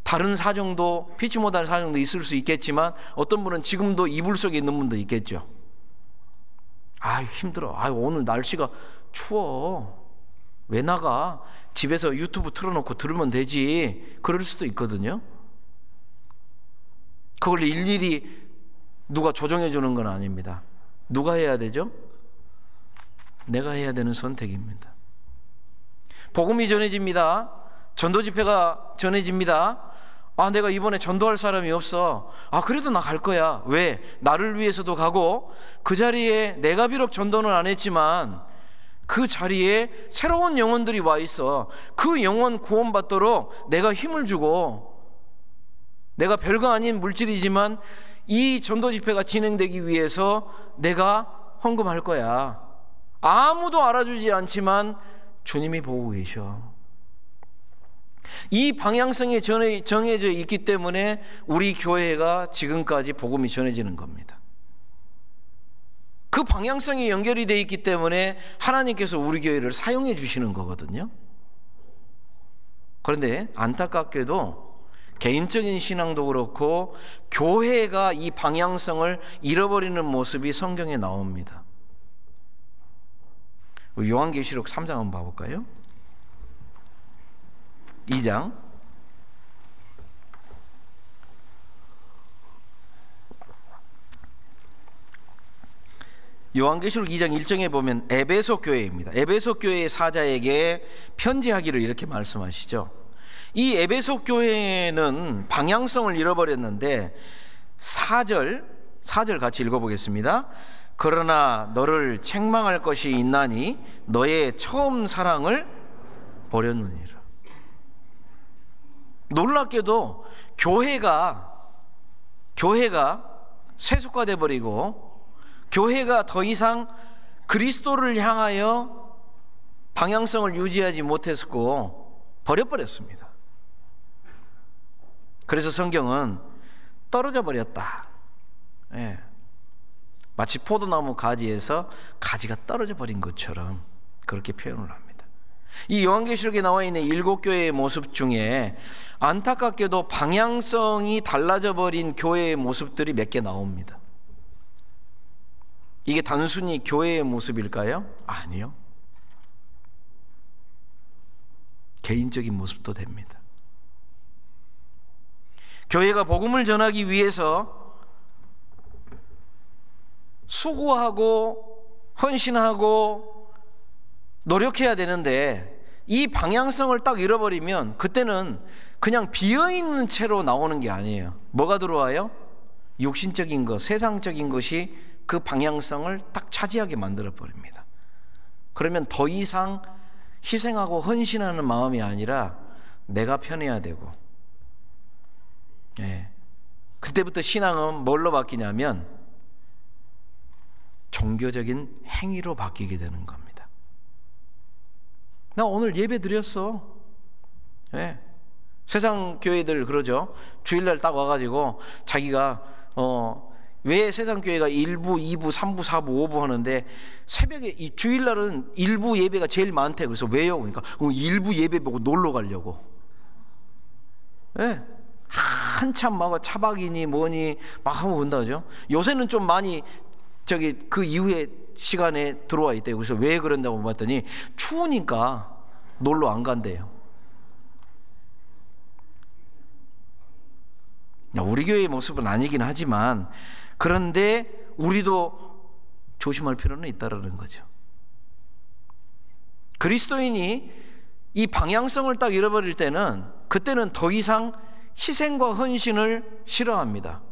다른 사정도, 피치 못할 사정도 있을 수 있겠지만, 어떤 분은 지금도 이불 속에 있는 분도 있겠죠. 힘들어, 오늘 날씨가 추워, 왜 나가, 집에서 유튜브 틀어놓고 들으면 되지, 그럴 수도 있거든요. 그걸 일일이 누가 조정해 주는 건 아닙니다. 누가 해야 되죠? 내가 해야 되는 선택입니다. 복음이 전해집니다. 전도 집회가 전해집니다. 내가 이번에 전도할 사람이 없어. 그래도 나 갈 거야. 왜? 나를 위해서도 가고, 그 자리에 내가 비록 전도는 안 했지만 그 자리에 새로운 영혼들이 와 있어. 그 영혼 구원받도록 내가 힘을 주고, 내가 별거 아닌 물질이지만 이 전도 집회가 진행되기 위해서 내가 헌금할 거야. 아무도 알아주지 않지만 주님이 보고 계셔. 이 방향성이 정해져 있기 때문에 우리 교회가 지금까지 복음이 전해지는 겁니다. 그 방향성이 연결이 되어 있기 때문에 하나님께서 우리 교회를 사용해 주시는 거거든요. 그런데 안타깝게도 개인적인 신앙도 그렇고 교회가 이 방향성을 잃어버리는 모습이 성경에 나옵니다. 요한계시록 3장 한번 봐볼까요? 2장 요한계시록 2장 1절에 보면 에베소 교회입니다. 에베소 교회의 사자에게 편지하기를 이렇게 말씀하시죠. 이 에베소 교회는 방향성을 잃어버렸는데 4절 같이 읽어보겠습니다. 그러나 너를 책망할 것이 있나니 너의 처음 사랑을 버렸느니라. 놀랍게도 교회가 세속화돼 버리고, 교회가 더 이상 그리스도를 향하여 방향성을 유지하지 못했고 버려버렸습니다. 그래서 성경은 떨어져 버렸다, 마치 포도나무 가지에서 가지가 떨어져 버린 것처럼 그렇게 표현을 합니다. 이 요한계시록에 나와 있는 7교회의 모습 중에 안타깝게도 방향성이 달라져 버린 교회의 모습들이 몇 개 나옵니다. 이게 단순히 교회의 모습일까요? 아니요. 개인적인 모습도 됩니다. 교회가 복음을 전하기 위해서 수고하고 헌신하고 노력해야 되는데, 이 방향성을 딱 잃어버리면 그때는 그냥 비어있는 채로 나오는 게 아니에요. 뭐가 들어와요? 육신적인 것, 세상적인 것이 그 방향성을 딱 차지하게 만들어버립니다. 그러면 더 이상 희생하고 헌신하는 마음이 아니라 내가 편해야 되고, 그때부터 신앙은 뭘로 바뀌냐면 종교적인 행위로 바뀌게 되는 겁니다. 나 오늘 예배 드렸어. 세상 교회들 그러죠. 주일날 딱 와가지고 자기가 왜 세상 교회가 1부, 2부, 3부, 4부, 5부 하는데 새벽에 이 주일날은 1부 예배가 제일 많대. 그래서 왜요? 그러니까 1부 예배 보고 놀러 가려고. 한참 막 차박이니 뭐니 막 하고 온다죠. 요새는 좀 많이 그 이후에 시간에 들어와 있대요. 그래서 왜 그런다고 봤더니 추우니까 놀러 안 간대요. 우리 교회의 모습은 아니긴 하지만, 그런데 우리도 조심할 필요는 있다라는 거죠. 그리스도인이 이 방향성을 딱 잃어버릴 때는, 그때는 더 이상 희생과 헌신을 싫어합니다.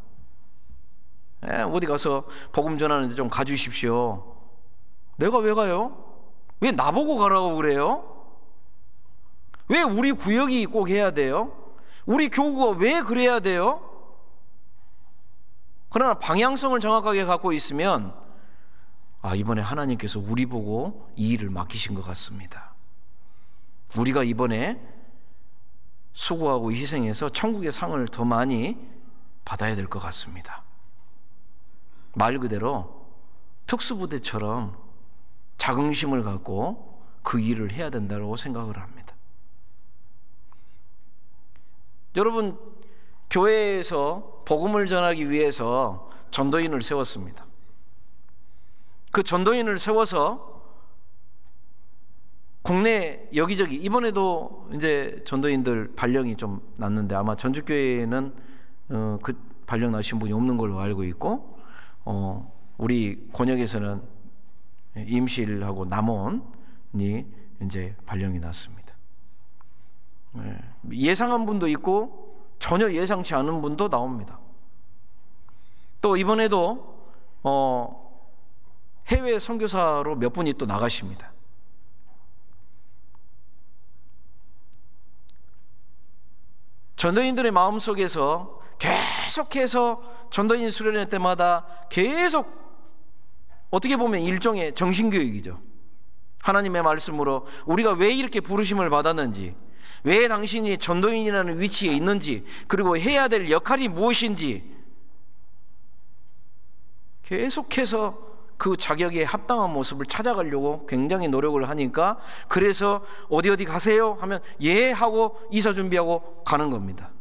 어디 가서 복음 전하는데 좀 가주십시오. 내가 왜 가요? 왜 나보고 가라고 그래요? 왜 우리 구역이 꼭 해야 돼요? 우리 교구가 왜 그래야 돼요? 그러나 방향성을 정확하게 갖고 있으면, 이번에 하나님께서 우리 보고 이 일을 맡기신 것 같습니다. 우리가 이번에 수고하고 희생해서 천국의 상을 더 많이 받아야 될 것 같습니다. 말 그대로 특수부대처럼 자긍심을 갖고 그 일을 해야 된다고 생각을 합니다. 여러분, 교회에서 복음을 전하기 위해서 전도인을 세웠습니다. 그 전도인을 세워서 국내 여기저기, 이번에도 이제 전도인들 발령이 좀 났는데 아마 전주교회에는 그 발령 나신 분이 없는 걸로 알고 있고, 우리 권역에서는 임실하고 남원이 이제 발령이 났습니다. 예상한 분도 있고 전혀 예상치 않은 분도 나옵니다. 또 이번에도 해외 선교사로 몇 분이 또 나가십니다. 전도인들의 마음속에서 계속해서 전도인 수련회 때마다 계속, 어떻게 보면 일종의 정신교육이죠. 하나님의 말씀으로 우리가 왜 이렇게 부르심을 받았는지, 왜 당신이 전도인이라는 위치에 있는지, 그리고 해야 될 역할이 무엇인지 계속해서 그 자격에 합당한 모습을 찾아가려고 굉장히 노력을 하니까, 그래서 어디 가세요? 하면 예 하고 이사 준비하고 가는 겁니다.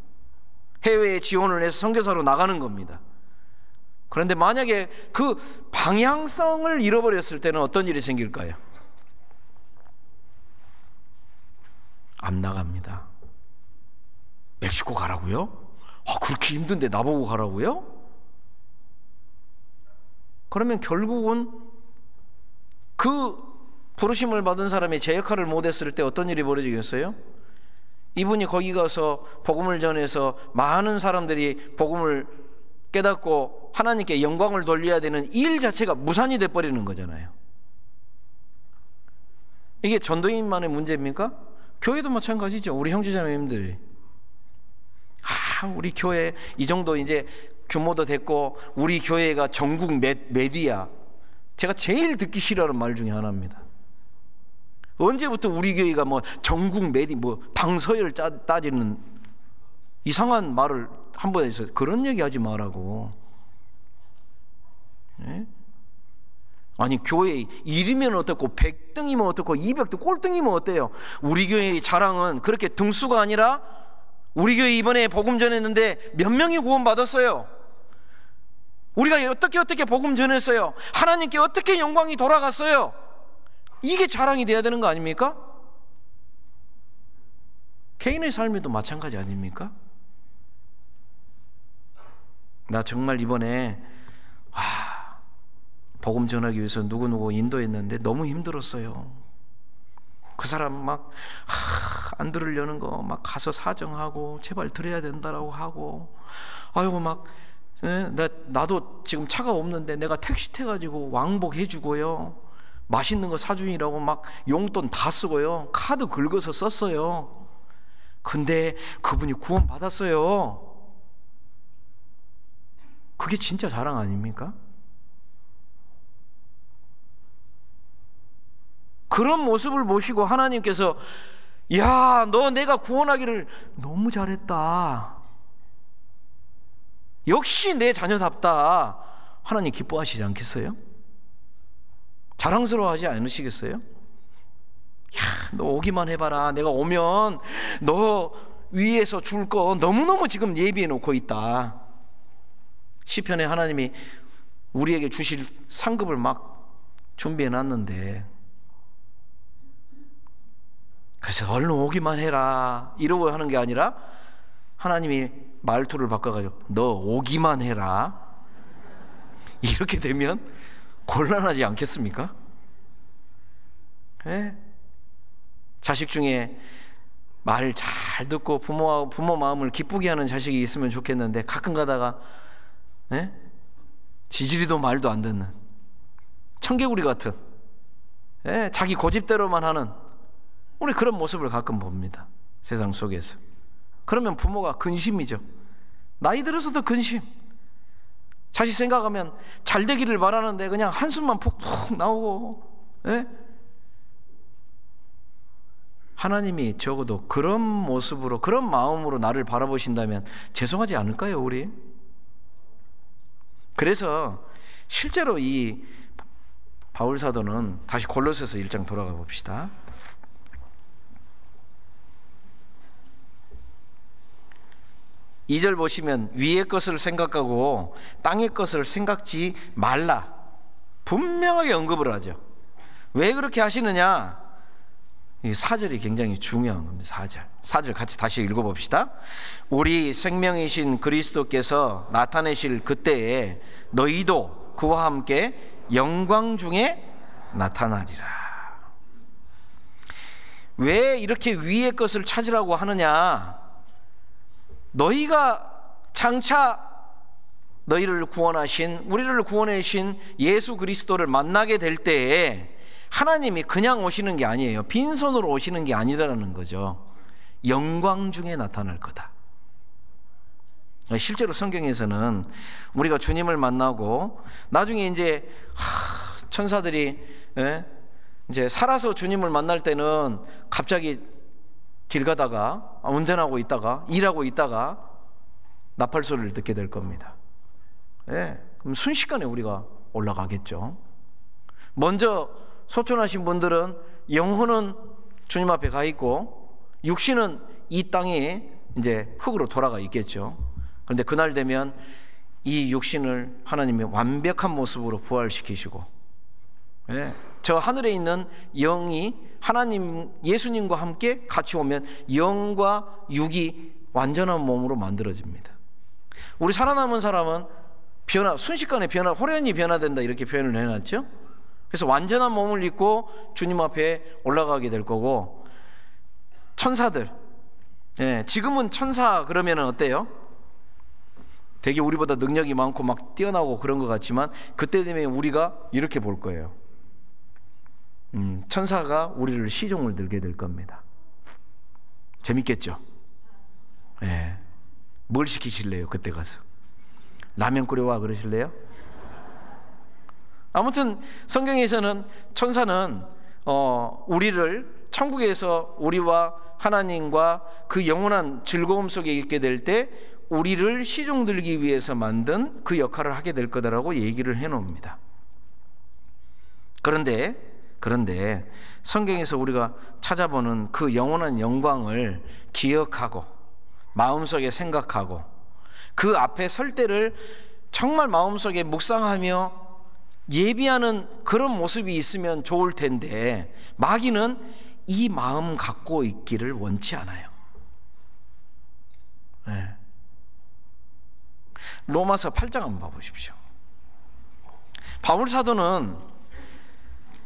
해외에 지원을 해서 선교사로 나가는 겁니다. 그런데 만약에 그 방향성을 잃어버렸을 때는 어떤 일이 생길까요? 안 나갑니다. 멕시코 가라고요? 그렇게 힘든데 나보고 가라고요? 그러면 결국은 그 부르심을 받은 사람이 제 역할을 못했을 때 어떤 일이 벌어지겠어요? 이분이 거기 가서 복음을 전해서 많은 사람들이 복음을 깨닫고 하나님께 영광을 돌려야 되는 일 자체가 무산이 돼버리는 거잖아요. 이게 전도인만의 문제입니까? 교회도 마찬가지죠. 우리 형제자매님들이 우리 교회 이 정도 이제 규모도 됐고, 우리 교회가 전국 메디아, 제가 제일 듣기 싫어하는 말 중에 하나입니다. 언제부터 우리 교회가 뭐 전국 메디, 뭐 당서열 따지는 이상한 말을 한 번 해서, 그런 얘기 하지 말라고. 네? 아니, 교회 1이면 어떻고 100등이면 어떻고 200등 꼴등이면 어때요? 우리 교회의 자랑은 그렇게 등수가 아니라, 우리 교회 이번에 복음 전했는데 몇 명이 구원 받았어요? 우리가 어떻게 복음 전했어요? 하나님께 어떻게 영광이 돌아갔어요? 이게 자랑이 돼야 되는 거 아닙니까? 개인의 삶에도 마찬가지 아닙니까? 나 정말 이번에 복음 전하기 위해서 누구누구 인도했는데 너무 힘들었어요. 그 사람 막 안 들으려는 거 막 가서 사정하고 제발 들어야 된다라고 하고, 아이고 막 나도 지금 차가 없는데 내가 택시 타가지고 왕복해주고요, 맛있는 거 사주니라고 막 용돈 다 쓰고요, 카드 긁어서 썼어요. 근데 그분이 구원 받았어요. 그게 진짜 자랑 아닙니까? 그런 모습을 보시고 하나님께서, 야, 너 내가 구원하기를 너무 잘했다, 역시 내 자녀답다, 하나님 기뻐하시지 않겠어요? 자랑스러워하지 않으시겠어요? 야, 너 오기만 해봐라, 내가 오면 너 위에서 줄 거 너무너무 지금 예비해 놓고 있다. 시편에 하나님이 우리에게 주실 상급을 막 준비해 놨는데, 그래서 얼른 오기만 해라 이러고 하는 게 아니라 하나님이 말투를 바꿔가지고 너 오기만 해라, 이렇게 되면 곤란하지 않겠습니까? 네? 자식 중에 말 잘 듣고 부모 마음을 기쁘게 하는 자식이 있으면 좋겠는데, 가끔 가다가 지지리도 말도 안 듣는 청개구리 같은, 자기 고집대로만 하는, 우리 그런 모습을 가끔 봅니다, 세상 속에서. 그러면 부모가 근심이죠. 나이 들어서도 근심. 자식 생각하면 잘 되기를 바라는데 그냥 한숨만 푹푹 나오고. 하나님이 적어도 그런 모습으로, 그런 마음으로 나를 바라보신다면 죄송하지 않을까요, 우리? 그래서 실제로 이 바울 사도는, 다시 골로새서 1장 돌아가 봅시다. 이 절 보시면 위의 것을 생각하고 땅의 것을 생각지 말라, 분명하게 언급을 하죠. 왜 그렇게 하시느냐? 이 4절이 굉장히 중요한 겁니다. 4절 같이 다시 읽어봅시다. 우리 생명이신 그리스도께서 나타내실 그때에 너희도 그와 함께 영광 중에 나타나리라. 왜 이렇게 위의 것을 찾으라고 하느냐? 너희가 장차 너희를 구원하신, 우리를 구원하신 예수 그리스도를 만나게 될 때에 하나님이 그냥 오시는 게 아니에요. 빈손으로 오시는 게 아니라는 거죠. 영광 중에 나타날 거다. 실제로 성경에서는 우리가 주님을 만나고 나중에 이제 천사들이 이제 살아서 주님을 만날 때는 갑자기 길 가다가 운전하고 있다가 일하고 있다가 나팔 소리를 듣게 될 겁니다. 그럼 순식간에 우리가 올라가겠죠. 먼저 소천하신 분들은 영혼은 주님 앞에 가 있고 육신은 이 땅에 이제 흙으로 돌아가 있겠죠. 그런데 그날 되면 이 육신을 하나님의 완벽한 모습으로 부활시키시고, 저 하늘에 있는 영이 하나님 예수님과 함께 같이 오면 영과 육이 완전한 몸으로 만들어집니다. 우리 살아남은 사람은 순식간에 호련히 변화된다, 이렇게 표현을 해놨죠. 그래서 완전한 몸을 입고 주님 앞에 올라가게 될 거고, 천사들, 지금은 천사 그러면 어때요? 되게 우리보다 능력이 많고 막 뛰어나고 그런 것 같지만 그때 되면 우리가 이렇게 볼 거예요. 천사가 우리를 시종을 들게 될 겁니다. 재밌겠죠? 뭘 시키실래요? 그때 가서 라면 끓여와 그러실래요? 아무튼 성경에서는 천사는 우리를 천국에서 우리와 하나님과 그 영원한 즐거움 속에 있게 될 때 우리를 시종들기 위해서 만든 그 역할을 하게 될 거다라고 얘기를 해놓습니다. 그런데 성경에서 우리가 찾아보는 그 영원한 영광을 기억하고 마음속에 생각하고 그 앞에 설 때를 정말 마음속에 묵상하며 예비하는 그런 모습이 있으면 좋을 텐데, 마귀는 이 마음 갖고 있기를 원치 않아요. 로마서 8장 한번 봐보십시오. 바울 사도는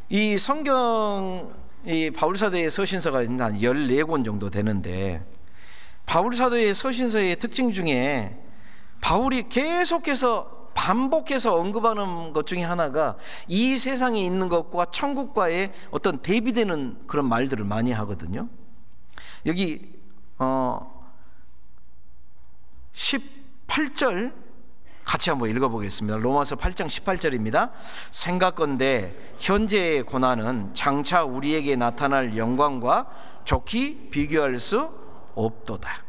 이 성경, 이 바울 사도의 서신서가 한 14권 정도 되는데, 바울 사도의 서신서의 특징 중에 바울이 계속해서 반복해서 언급하는 것 중에 하나가 이 세상에 있는 것과 천국과의 어떤 대비되는 그런 말들을 많이 하거든요. 여기 18절 같이 한번 읽어보겠습니다. 로마서 8장 18절입니다. 생각건대 현재의 고난은 장차 우리에게 나타날 영광과 좋게 비교할 수 없도다.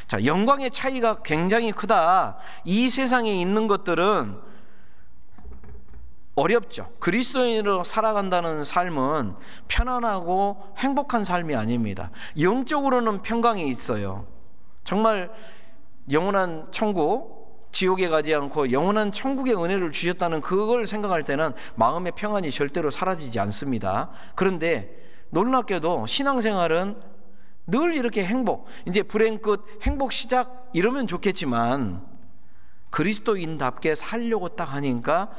자, 영광의 차이가 굉장히 크다. 이 세상에 있는 것들은 어렵죠. 그리스도인으로 살아간다는 삶은 편안하고 행복한 삶이 아닙니다. 영적으로는 평강이 있어요. 정말 영원한 천국, 지옥에 가지 않고 영원한 천국의 은혜를 주셨다는 그걸 생각할 때는 마음의 평안이 절대로 사라지지 않습니다. 그런데 놀랍게도 신앙생활은 늘 이렇게 행복, 이제 불행 끝, 행복 시작 이러면 좋겠지만 그리스도인답게 살려고 딱 하니까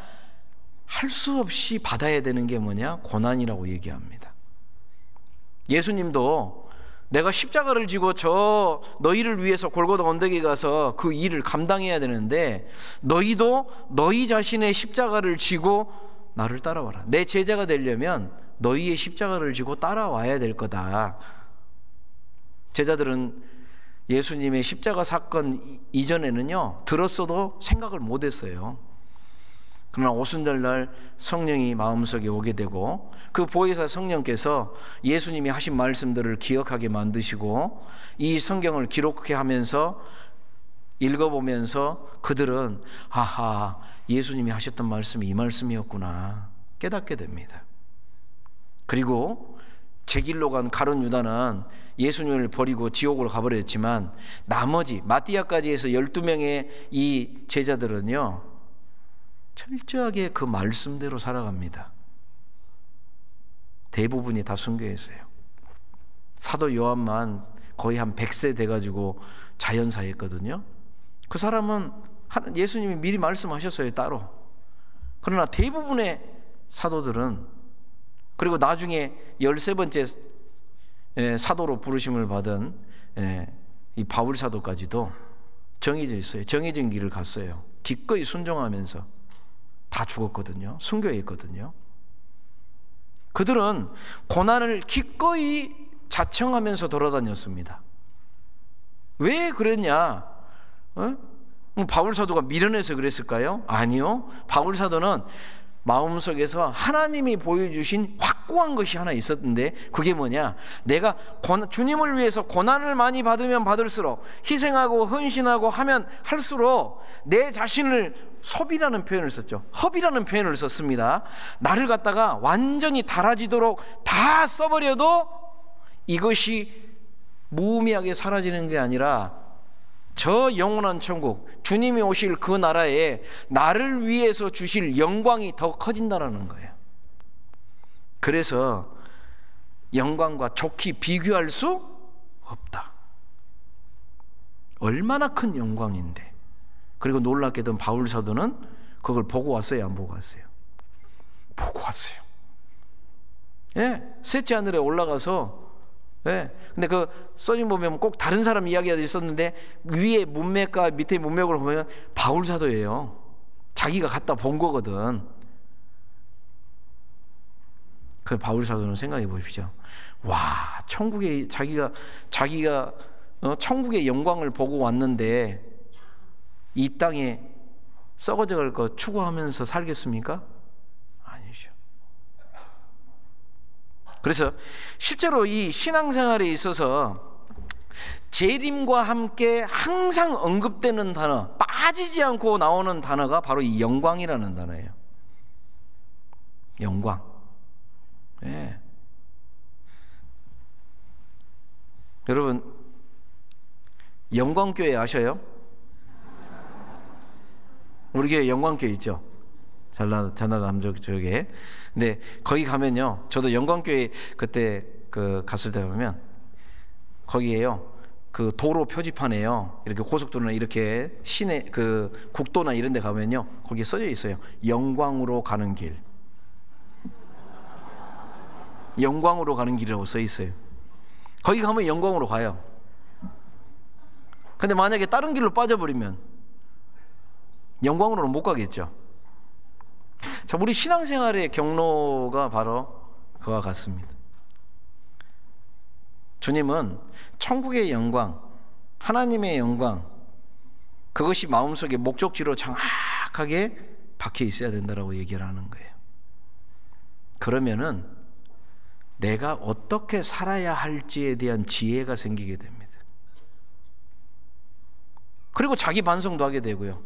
할 수 없이 받아야 되는 게 뭐냐? 고난이라고 얘기합니다. 예수님도 내가 십자가를 지고 저 너희를 위해서 골고다 언덕에 가서 그 일을 감당해야 되는데 너희도 너희 자신의 십자가를 지고 나를 따라와라. 내 제자가 되려면 너희의 십자가를 지고 따라와야 될 거다. 제자들은 예수님의 십자가 사건 이전에는요 들었어도 생각을 못했어요. 그러나 오순절날 성령이 마음속에 오게 되고 그 보혜사 성령께서 예수님이 하신 말씀들을 기억하게 만드시고 이 성경을 기록해 하면서 읽어보면서 그들은 아하, 예수님이 하셨던 말씀이 이 말씀이었구나 깨닫게 됩니다. 그리고 제 길로 간 가룟 유다는 예수님을 버리고 지옥으로 가버렸지만 나머지 마띠아까지 해서 12명의 이 제자들은요 철저하게 그 말씀대로 살아갑니다. 대부분이 다 순교했어요. 사도 요한만 거의 한 100세 돼가지고 자연사했거든요. 그 사람은 예수님이 미리 말씀하셨어요, 따로. 그러나 대부분의 사도들은, 그리고 나중에 13번째 사도로 부르심을 받은 이 바울 사도까지도 정해져 있어요. 정해진 길을 갔어요. 기꺼이 순종하면서 다 죽었거든요. 순교했거든요. 그들은 고난을 기꺼이 자청하면서 돌아다녔습니다. 왜 그랬냐? 바울 사도가 미련해서 그랬을까요? 아니요. 바울 사도는 마음속에서 하나님이 보여주신 확고한 것이 하나 있었는데 그게 뭐냐? 내가 주님을 위해서 고난을 많이 받으면 받을수록, 희생하고 헌신하고 하면 할수록 내 자신을 섭이라는 표현을 썼죠. 허비라는 표현을 썼습니다. 나를 갖다가 완전히 달아지도록 다 써버려도 이것이 무의미하게 사라지는 게 아니라 저 영원한 천국, 주님이 오실 그 나라에 나를 위해서 주실 영광이 더 커진다는 거예요. 그래서 영광과 좋게 비교할 수 없다. 얼마나 큰 영광인데. 그리고 놀랍게도 바울 사도는 그걸 보고 왔어요, 안 보고 왔어요? 보고 왔어요. 예, 셋째 하늘에 올라가서, 예, 근데 그 써진 보면 꼭 다른 사람 이야기가 있었는데 위에 문맥과 밑에 문맥을 보면 바울 사도예요. 자기가 갔다 본 거거든. 그 바울 사도는 생각해 보십시오. 와, 천국에 자기가 천국의 영광을 보고 왔는데 이 땅에 썩어져 갈 거 추구하면서 살겠습니까? 아니죠. 그래서 실제로 이 신앙생활에 있어서 재림과 함께 항상 언급되는 단어, 빠지지 않고 나오는 단어가 바로 이 영광이라는 단어예요. 영광. 예. 여러분, 영광교회 아셔요? 우리 교회 영광교회 있죠? 전라도 남쪽 쪽에. 근데 거기 가면요, 저도 영광교회 그때 갔을 때 보면 거기에요, 그 도로 표지판에요, 이렇게 고속도로나 이렇게 시내 그 국도나 이런 데 가면요, 거기에 써져 있어요. 영광으로 가는 길. 영광으로 가는 길이라고 써 있어요. 거기 가면 영광으로 가요. 근데 만약에 다른 길로 빠져버리면 영광으로는 못 가겠죠. 자, 우리 신앙생활의 경로가 바로 그와 같습니다. 주님은 천국의 영광, 하나님의 영광, 그것이 마음속에 목적지로 정확하게 박혀 있어야 된다라고 얘기를 하는 거예요. 그러면은 내가 어떻게 살아야 할지에 대한 지혜가 생기게 됩니다. 그리고 자기 반성도 하게 되고요.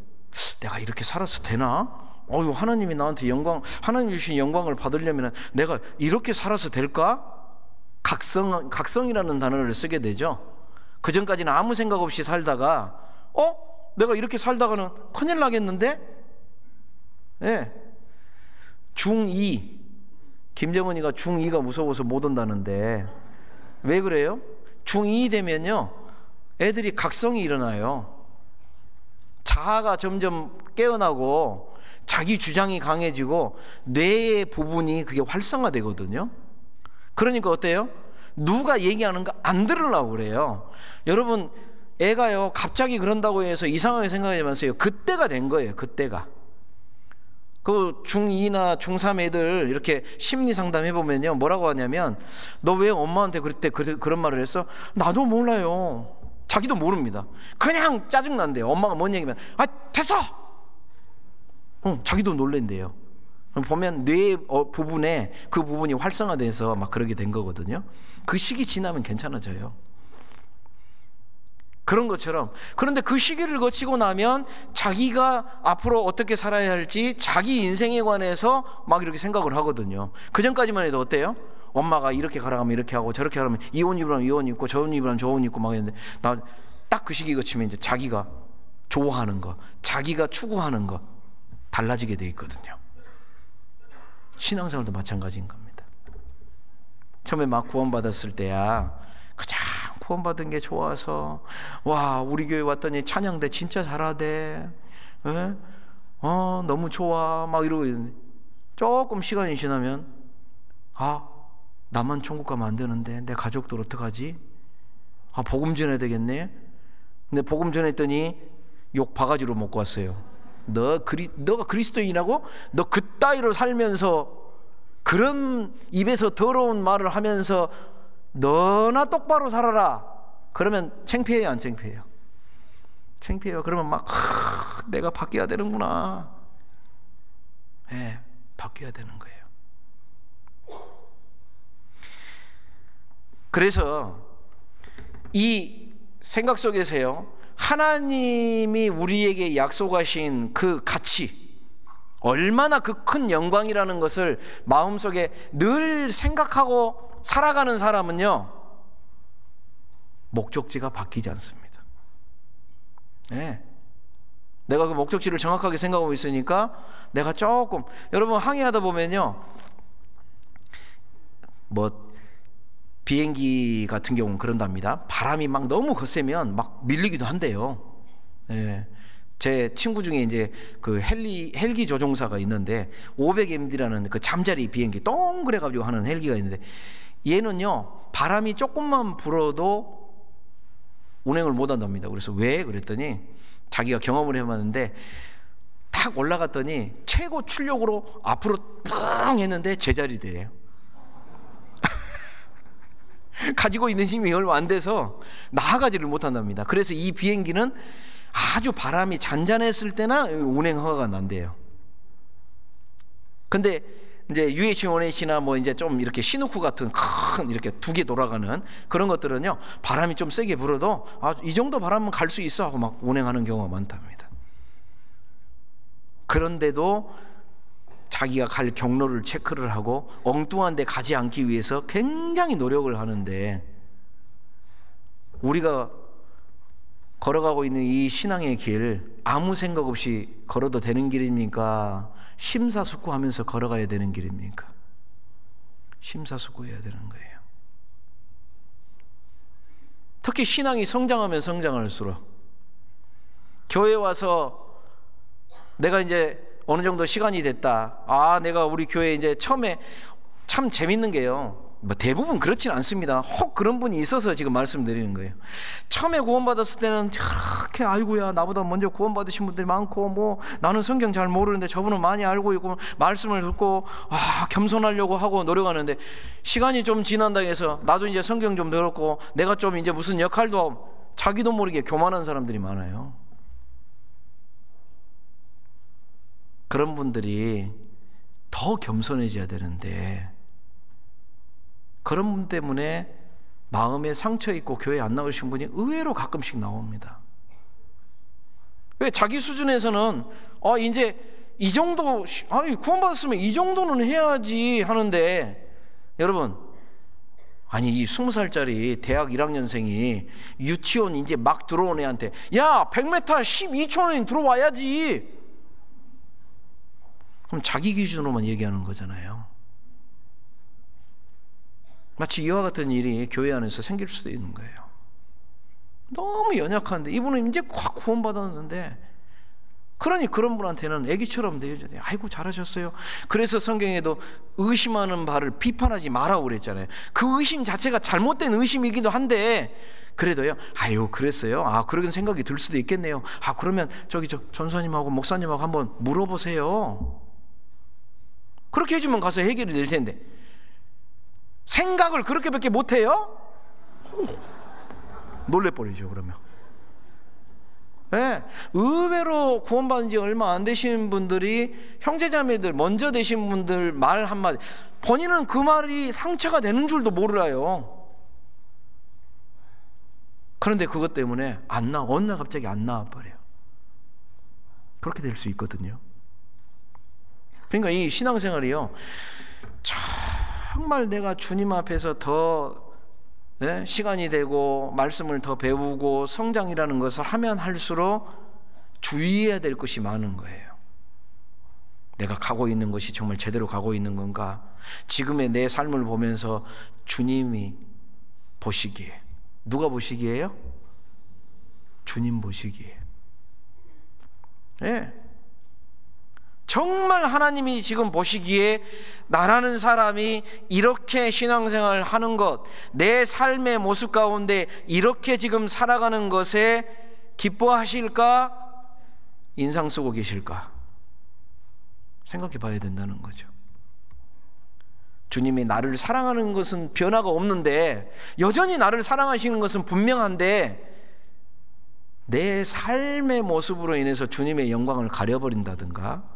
내가 이렇게 살아서 되나? 하나님이 나한테 하나님 주신 영광을 받으려면 내가 이렇게 살아서 될까? 각성이라는 단어를 쓰게 되죠. 그 전까지는 아무 생각 없이 살다가 내가 이렇게 살다가는 큰일 나겠는데? 네. 중2, 김정은이가 중2가 무서워서 못 온다는데 왜 그래요? 중2 되면요 애들이 각성이 일어나요. 자아가 점점 깨어나고 자기 주장이 강해지고 뇌의 부분이 그게 활성화되거든요. 그러니까 어때요? 누가 얘기하는 거 안 들으려고 그래요. 여러분, 애가요 갑자기 그런다고 해서 이상하게 생각하지 마세요. 그때가 된 거예요. 그때가. 그 중2나 중3 애들 이렇게 심리 상담 해보면요 뭐라고 하냐면, 너 왜 엄마한테 그때 그런 말을 했어? 나도 몰라요. 자기도 모릅니다. 그냥 짜증난대요. 엄마가 뭔 얘기면 됐어! 자기도 놀랜대요. 보면 뇌 부분에 그 부분이 활성화돼서 막 그러게 된 거거든요. 그 시기 지나면 괜찮아져요. 그런 것처럼. 그런데 그 시기를 거치고 나면 자기가 앞으로 어떻게 살아야 할지 자기 인생에 관해서 막 이렇게 생각을 하거든요. 그 전까지만 해도 어때요? 엄마가 이렇게 가라면 이렇게 하고 저렇게 하라면 이 옷 입으라면 이 옷 입고 저 옷 입으라면 저 옷 입고 막 했는데, 나 딱 그 시기 거치면 이제 자기가 좋아하는 거, 자기가 추구하는 거 달라지게 돼 있거든요. 신앙생활도 마찬가지인 겁니다. 처음에 막 구원받았을 때야 가장 구원받은 게 좋아서, 와, 우리 교회 왔더니 찬양대 진짜 잘하대, 너무 좋아 막 이러고 있는데, 조금 시간이 지나면 나만 천국 가면 안 되는데 내 가족들 어떡하지? 복음 전해야 되겠네. 근데 복음 전했더니 욕 바가지로 먹고 왔어요. 너가 그리스도인이라고? 너 그따위로 살면서 그런 입에서 더러운 말을 하면서 너나 똑바로 살아라. 그러면 창피해요, 안 창피해요? 창피해요. 그러면 막 내가 바뀌어야 되는구나. 네, 바뀌어야 되는 거예요. 그래서 이 생각 속에서요, 하나님이 우리에게 약속하신 그 가치, 얼마나 그 큰 영광이라는 것을 마음속에 늘 생각하고 살아가는 사람은요, 목적지가 바뀌지 않습니다. 네. 내가 그 목적지를 정확하게 생각하고 있으니까 내가 조금, 여러분 항해하다 보면요, 비행기 같은 경우는 그런답니다. 바람이 막 너무 거세면 막 밀리기도 한대요. 네. 제 친구 중에 이제 그 헬기 조종사가 있는데 500MD라는 그 잠자리 비행기 동그래 가지고 하는 헬기가 있는데, 얘는요 바람이 조금만 불어도 운행을 못 한답니다. 그래서 왜? 그랬더니 자기가 경험을 해봤는데, 탁 올라갔더니 최고 출력으로 앞으로 뿡 했는데 제자리대예요. 가지고 있는 힘이 얼마 안 돼서 나아가지를 못한답니다. 그래서 이 비행기는 아주 바람이 잔잔했을 때나 운행 허가가 난대요. 근데 이제 UH-1H나 뭐 이제 좀 이렇게 시누쿠 같은 큰 이렇게 두 개 돌아가는 그런 것들은요, 바람이 좀 세게 불어도 이 정도 바람은 갈 수 있어 하고 막 운행하는 경우가 많답니다. 그런데도 자기가 갈 경로를 체크를 하고 엉뚱한 데 가지 않기 위해서 굉장히 노력을 하는데, 우리가 걸어가고 있는 이 신앙의 길, 아무 생각 없이 걸어도 되는 길입니까? 심사숙고하면서 걸어가야 되는 길입니까? 심사숙고해야 되는 거예요. 특히 신앙이 성장하면 성장할수록, 교회 와서 내가 이제 어느 정도 시간이 됐다, 내가 우리 교회 이제 처음에 참 재밌는 게요, 대부분 그렇지는 않습니다. 혹 그런 분이 있어서 지금 말씀드리는 거예요. 처음에 구원받았을 때는 이렇게, 아이고야, 나보다 먼저 구원받으신 분들이 많고, 나는 성경 잘 모르는데 저분은 많이 알고 있고, 말씀을 듣고 겸손하려고 하고 노력하는데, 시간이 좀 지난다 해서 나도 이제 성경 좀 들었고 내가 좀 이제 무슨 역할도, 자기도 모르게 교만한 사람들이 많아요. 그런 분들이 더 겸손해져야 되는데, 그런 분 때문에 마음에 상처 있고 교회 안 나오신 분이 의외로 가끔씩 나옵니다. 왜? 자기 수준에서는 이제 이 정도, 아니 구원받았으면 이 정도는 해야지 하는데, 여러분, 아니 이 20살짜리 대학 1학년생이 유치원 이제 막 들어온 애한테 야 100m 12,000원이 들어와야지, 그럼 자기 기준으로만 얘기하는 거잖아요. 마치 이와 같은 일이 교회 안에서 생길 수도 있는 거예요. 너무 연약한데, 이분은 이제 확 구원받았는데, 그러니 그런 분한테는 애기처럼 대해줘야 돼요. 아이고 잘하셨어요. 그래서 성경에도 의심하는 바를 비판하지 마라고 그랬잖아요. 그 의심 자체가 잘못된 의심이기도 한데, 그래도요, 아유 그랬어요, 아 그런 생각이 들 수도 있겠네요. 아 그러면 저기 전사님하고 목사님하고 한번 물어보세요. 그렇게 해주면 가서 해결이 될 텐데, 생각을 그렇게밖에 못해요? 놀래버리죠 그러면. 네, 의외로 구원받은 지 얼마 안 되신 분들이, 형제자매들 먼저 되신 분들 말 한마디, 본인은 그 말이 상처가 되는 줄도 몰라요. 그런데 그것 때문에 어느 날 갑자기 안 나와버려요. 그렇게 될 수 있거든요. 그러니까 이 신앙생활이요, 정말 내가 주님 앞에서 더 시간이 되고 말씀을 더 배우고 성장이라는 것을 하면 할수록 주의해야 될 것이 많은 거예요. 내가 가고 있는 것이 정말 제대로 가고 있는 건가? 지금의 내 삶을 보면서 주님이 보시기에, 누가 보시기에요? 주님 보시기에. 네. 정말 하나님이 지금 보시기에 나라는 사람이 이렇게 신앙생활을 하는 것, 내 삶의 모습 가운데 이렇게 지금 살아가는 것에 기뻐하실까? 인상 쓰고 계실까? 생각해 봐야 된다는 거죠. 주님이 나를 사랑하는 것은 변화가 없는데, 여전히 나를 사랑하시는 것은 분명한데, 내 삶의 모습으로 인해서 주님의 영광을 가려버린다든가,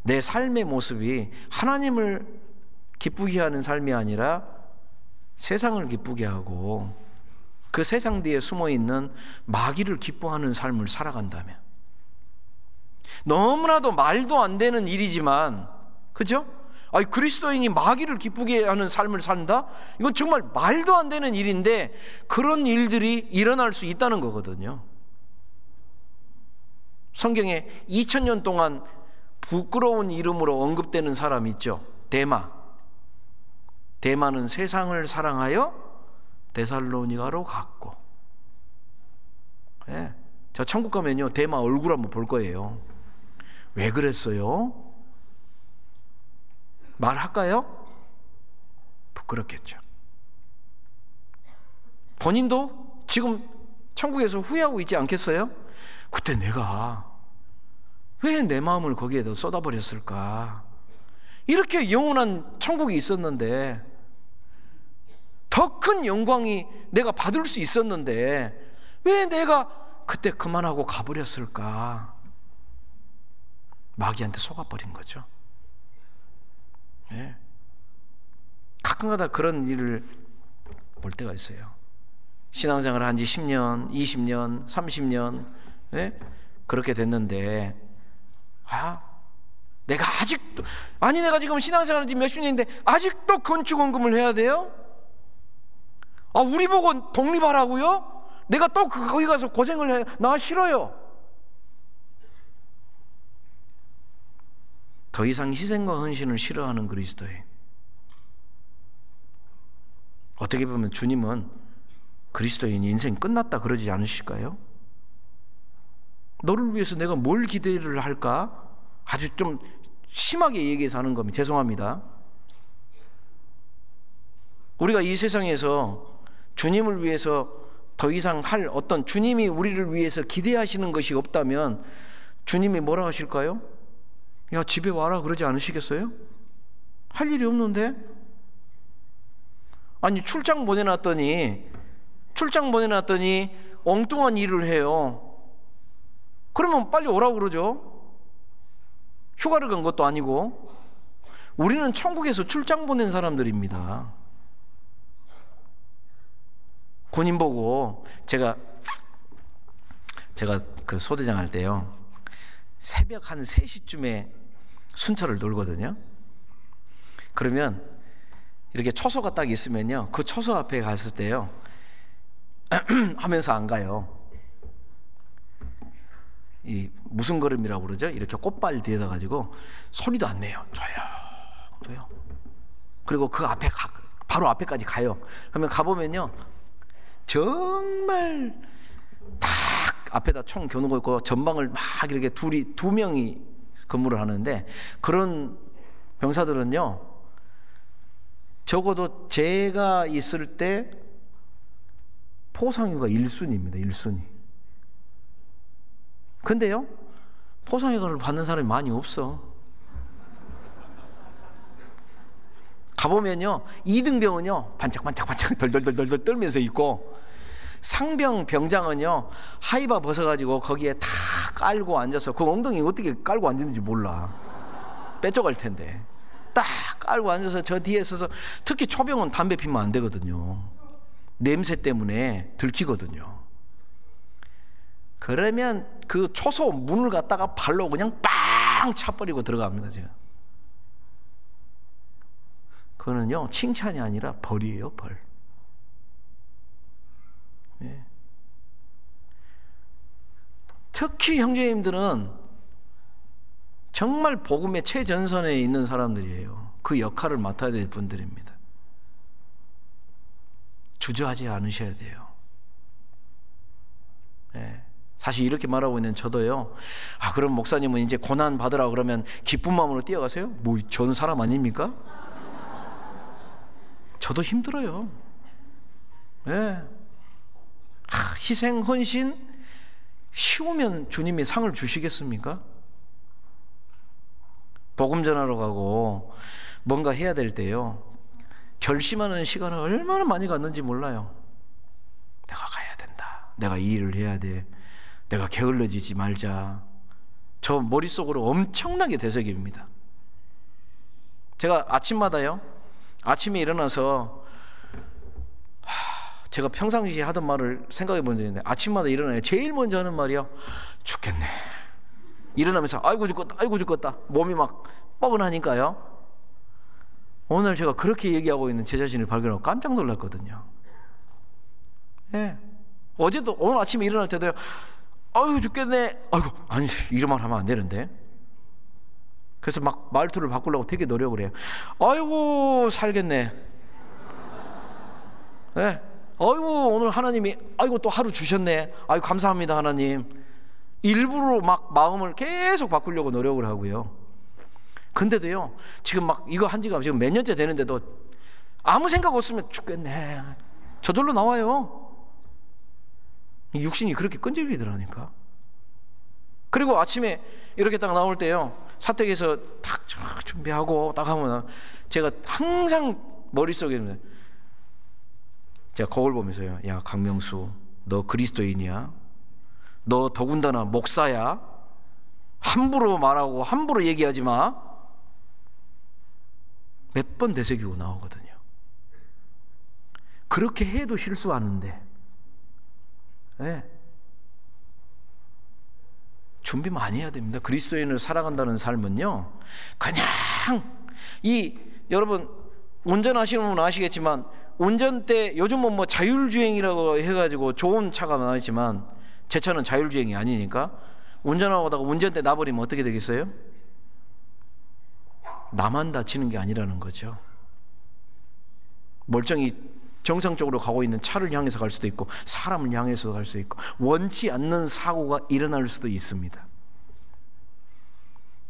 내 삶의 모습이 하나님을 기쁘게 하는 삶이 아니라 세상을 기쁘게 하고 그 세상 뒤에 숨어있는 마귀를 기뻐하는 삶을 살아간다면, 너무나도 말도 안 되는 일이지만, 그죠? 아니, 그리스도인이 마귀를 기쁘게 하는 삶을 산다? 이건 정말 말도 안 되는 일인데, 그런 일들이 일어날 수 있다는 거거든요. 성경에 2000년 동안 부끄러운 이름으로 언급되는 사람 있죠. 데마. 데마는 세상을 사랑하여 데살로니가로 갔고. 네. 저 천국 가면요, 데마 얼굴 한번 볼 거예요. 왜 그랬어요? 말할까요? 부끄럽겠죠. 본인도 지금 천국에서 후회하고 있지 않겠어요? 그때 내가 왜 내 마음을 거기에다 쏟아버렸을까? 이렇게 영원한 천국이 있었는데, 더 큰 영광이 내가 받을 수 있었는데 왜 내가 그때 그만하고 가버렸을까? 마귀한테 속아버린 거죠. 네. 가끔가다 그런 일을 볼 때가 있어요. 신앙생활을 한 지 10년, 20년, 30년 네? 그렇게 됐는데, 내가 아직도, 내가 지금 신앙생활을 몇 십 년인데 아직도 건축원금을 해야 돼요? 우리 보고 독립하라고요? 내가 또 거기 가서 고생을 해요? 나 싫어요. 더 이상 희생과 헌신을 싫어하는 그리스도인. 어떻게 보면 주님은 그리스도인 인생 끝났다 그러지 않으실까요? 너를 위해서 내가 뭘 기대를 할까? 아주 좀 심하게 얘기해서 하는 겁니다. 죄송합니다. 우리가 이 세상에서 주님을 위해서 더 이상 할 어떤, 주님이 우리를 위해서 기대하시는 것이 없다면 주님이 뭐라 하실까요? 야, 집에 와라 그러지 않으시겠어요? 할 일이 없는데? 아니, 출장 보내놨더니 엉뚱한 일을 해요. 그러면 빨리 오라고 그러죠. 휴가를 간 것도 아니고. 우리는 천국에서 출장 보낸 사람들입니다. 군인 보고 제가 그 소대장 할 때요, 새벽 한 3시쯤에 순찰을 돌거든요. 그러면 이렇게 초소가 딱 있으면요, 그 초소 앞에 갔을 때요 하면서 안 가요. 이 무슨 걸음이라고 그러죠? 이렇게 꽃발 뒤에다 가지고 소리도 안 내요. 조용. 그리고 그 앞에 바로 앞에까지 가요. 그러면 가보면요, 정말 딱 앞에다 총 겨누고 있고 전방을 막 이렇게 두 명이 근무를 하는데, 그런 병사들은요 적어도 제가 있을 때 포상휴가 1순위입니다. 1순위. 근데요, 포상휴가를 받는 사람이 많이 없어. 가보면요, 2등병은요 반짝반짝 덜덜덜 떨면서 있고, 상병 병장은요 하이바 벗어가지고 거기에 다 깔고 앉아서, 그 엉덩이 어떻게 깔고 앉는지 몰라. 빼쪽할 텐데 딱 깔고 앉아서 저 뒤에 서서, 특히 초병은 담배 피면 안 되거든요. 냄새 때문에 들키거든요. 그러면 그 초소 문을 갖다가 발로 그냥 빵 차버리고 들어갑니다. 제가. 그거는요 칭찬이 아니라 벌이에요. 벌. 예. 특히 형제님들은 정말 복음의 최전선에 있는 사람들이에요. 그 역할을 맡아야 될 분들입니다. 주저하지 않으셔야 돼요. 예. 사실 이렇게 말하고 있는 저도요, 그럼 목사님은 이제 고난 받으라 그러면 기쁜 마음으로 뛰어가세요? 뭐 저는 사람 아닙니까? 저도 힘들어요. 예. 희생, 헌신 쉬우면 주님이 상을 주시겠습니까? 복음 전하러 가고 뭔가 해야 될 때요, 결심하는 시간을 얼마나 많이 갖는지 몰라요. 내가 가야 된다. 내가 이 일을 해야 돼. 내가 게을러지지 말자. 저 머릿속으로 엄청나게 되새깁니다. 제가 아침마다요, 아침에 일어나서 제가 평상시에 하던 말을 생각해 본 적이 있는데, 아침마다 일어나요 제일 먼저 하는 말이요, 죽겠네. 일어나면서 아이고 죽겠다. 몸이 막 뻐근하니까요. 오늘 제가 그렇게 얘기하고 있는 제 자신을 발견하고 깜짝 놀랐거든요. 예. 어제도, 오늘 아침에 일어날 때도요, 아이고 죽겠네. 아니 이런 말 하면 안 되는데. 그래서 막 말투를 바꾸려고 되게 노력을 해요. 아이고 살겠네. 예. 아이고 오늘 하나님이 또 하루 주셨네. 아이고 감사합니다 하나님. 일부러 막 마음을 계속 바꾸려고 노력을 하고요. 근데도요, 지금 막 이거 한 지가 지금 몇 년째 되는데도 아무 생각 없으면 죽겠네. 저절로 나와요. 육신이 그렇게 끈질기더라니까. 그리고 아침에 이렇게 딱 나올 때요, 사택에서 딱 준비하고 딱 하면 제가 항상 머릿속에, 제가 거울 보면서요, 야 강명수, 너 그리스도인이야? 너 더군다나 목사야? 함부로 말하고 함부로 얘기하지 마. 몇 번 되새기고 나오거든요. 그렇게 해도 실수하는데, 네. 준비 많이 해야 됩니다. 그리스도인을 살아간다는 삶은요, 그냥 여러분 운전하시는 분은 아시겠지만, 운전대 요즘은 뭐 자율주행이라고 해가지고 좋은 차가 많지만 제 차는 자율주행이 아니니까, 운전하다가 운전대 놔버리면 어떻게 되겠어요? 나만 다치는 게 아니라는 거죠. 멀쩡히 정상적으로 가고 있는 차를 향해서 갈 수도 있고, 사람을 향해서 갈 수도 있고, 원치 않는 사고가 일어날 수도 있습니다.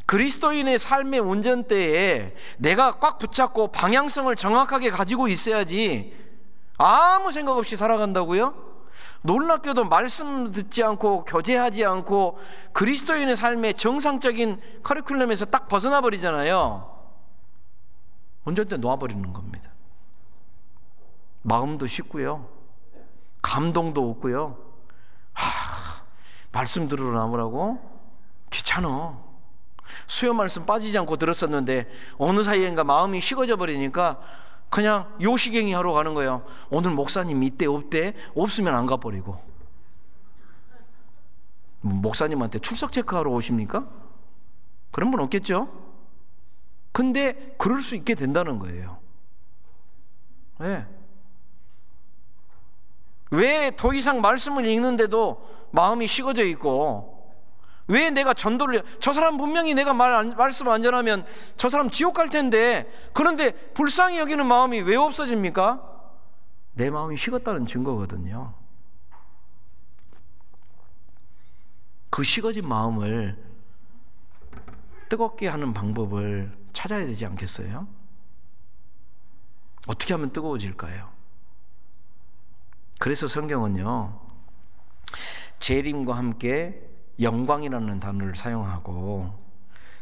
그리스도인의 삶의 운전대에 내가 꽉 붙잡고 방향성을 정확하게 가지고 있어야지, 아무 생각 없이 살아간다고요? 놀랍게도 말씀 듣지 않고 교제하지 않고 그리스도인의 삶의 정상적인 커리큘럼에서 딱 벗어나 버리잖아요. 운전대 놓아버리는 겁니다. 마음도 쉽고요, 감동도 없고요. 말씀 들으러 나오라고? 귀찮아. 수요 말씀 빠지지 않고 들었었는데 어느 사이인가 마음이 식어져 버리니까 그냥 요식행위 하러 가는 거예요. 오늘 목사님 있대 없대? 없으면 안 가버리고. 목사님한테 출석 체크하러 오십니까? 그런 분 없겠죠? 근데 그럴 수 있게 된다는 거예요. 네. 왜 더 이상 말씀을 읽는데도 마음이 식어져 있고, 왜 내가 전도를, 저 사람 분명히 내가 말씀 안 전하면 저 사람 지옥 갈 텐데, 그런데 불쌍히 여기는 마음이 왜 없어집니까? 내 마음이 식었다는 증거거든요. 그 식어진 마음을 뜨겁게 하는 방법을 찾아야 되지 않겠어요? 어떻게 하면 뜨거워질까요? 그래서 성경은요, 재림과 함께 영광이라는 단어를 사용하고,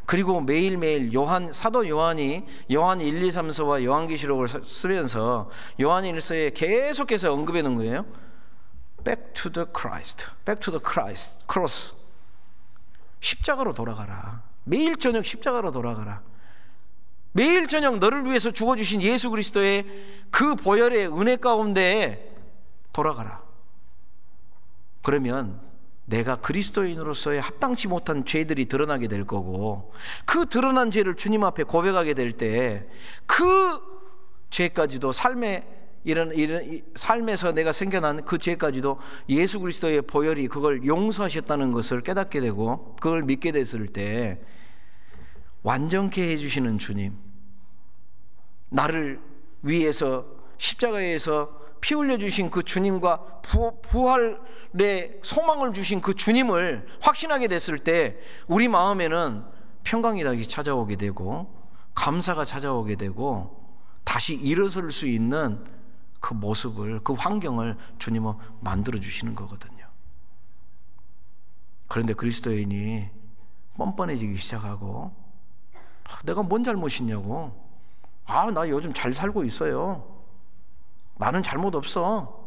그리고 매일매일 사도 요한이 요한 1, 2, 3서와 요한계시록을 쓰면서 요한 1서에 계속해서 언급해 놓은 거예요. Back to the Christ, Back to the Christ, cross. 십자가로 돌아가라. 매일 저녁 십자가로 돌아가라. 매일 저녁 너를 위해서 죽어주신 예수 그리스도의 그 보혈의 은혜 가운데 돌아가라. 그러면 내가 그리스도인으로서의 합당치 못한 죄들이 드러나게 될 거고, 그 드러난 죄를 주님 앞에 고백하게 될 때 그 죄까지도 삶에서 내가 생겨난 그 죄까지도 예수 그리스도의 보혈이 그걸 용서하셨다는 것을 깨닫게 되고, 그걸 믿게 됐을 때 완전케 해주시는 주님, 나를 위해서 십자가에서 피 흘려주신 그 주님과 부활의 소망을 주신 그 주님을 확신하게 됐을 때 우리 마음에는 평강이 다시 찾아오게 되고, 감사가 찾아오게 되고, 다시 일어설 수 있는 그 모습을, 그 환경을 주님은 만들어 주시는 거거든요. 그런데 그리스도인이 뻔뻔해지기 시작하고, 내가 뭔 잘못이냐고, 나 요즘 잘 살고 있어요, 나는 잘못 없어,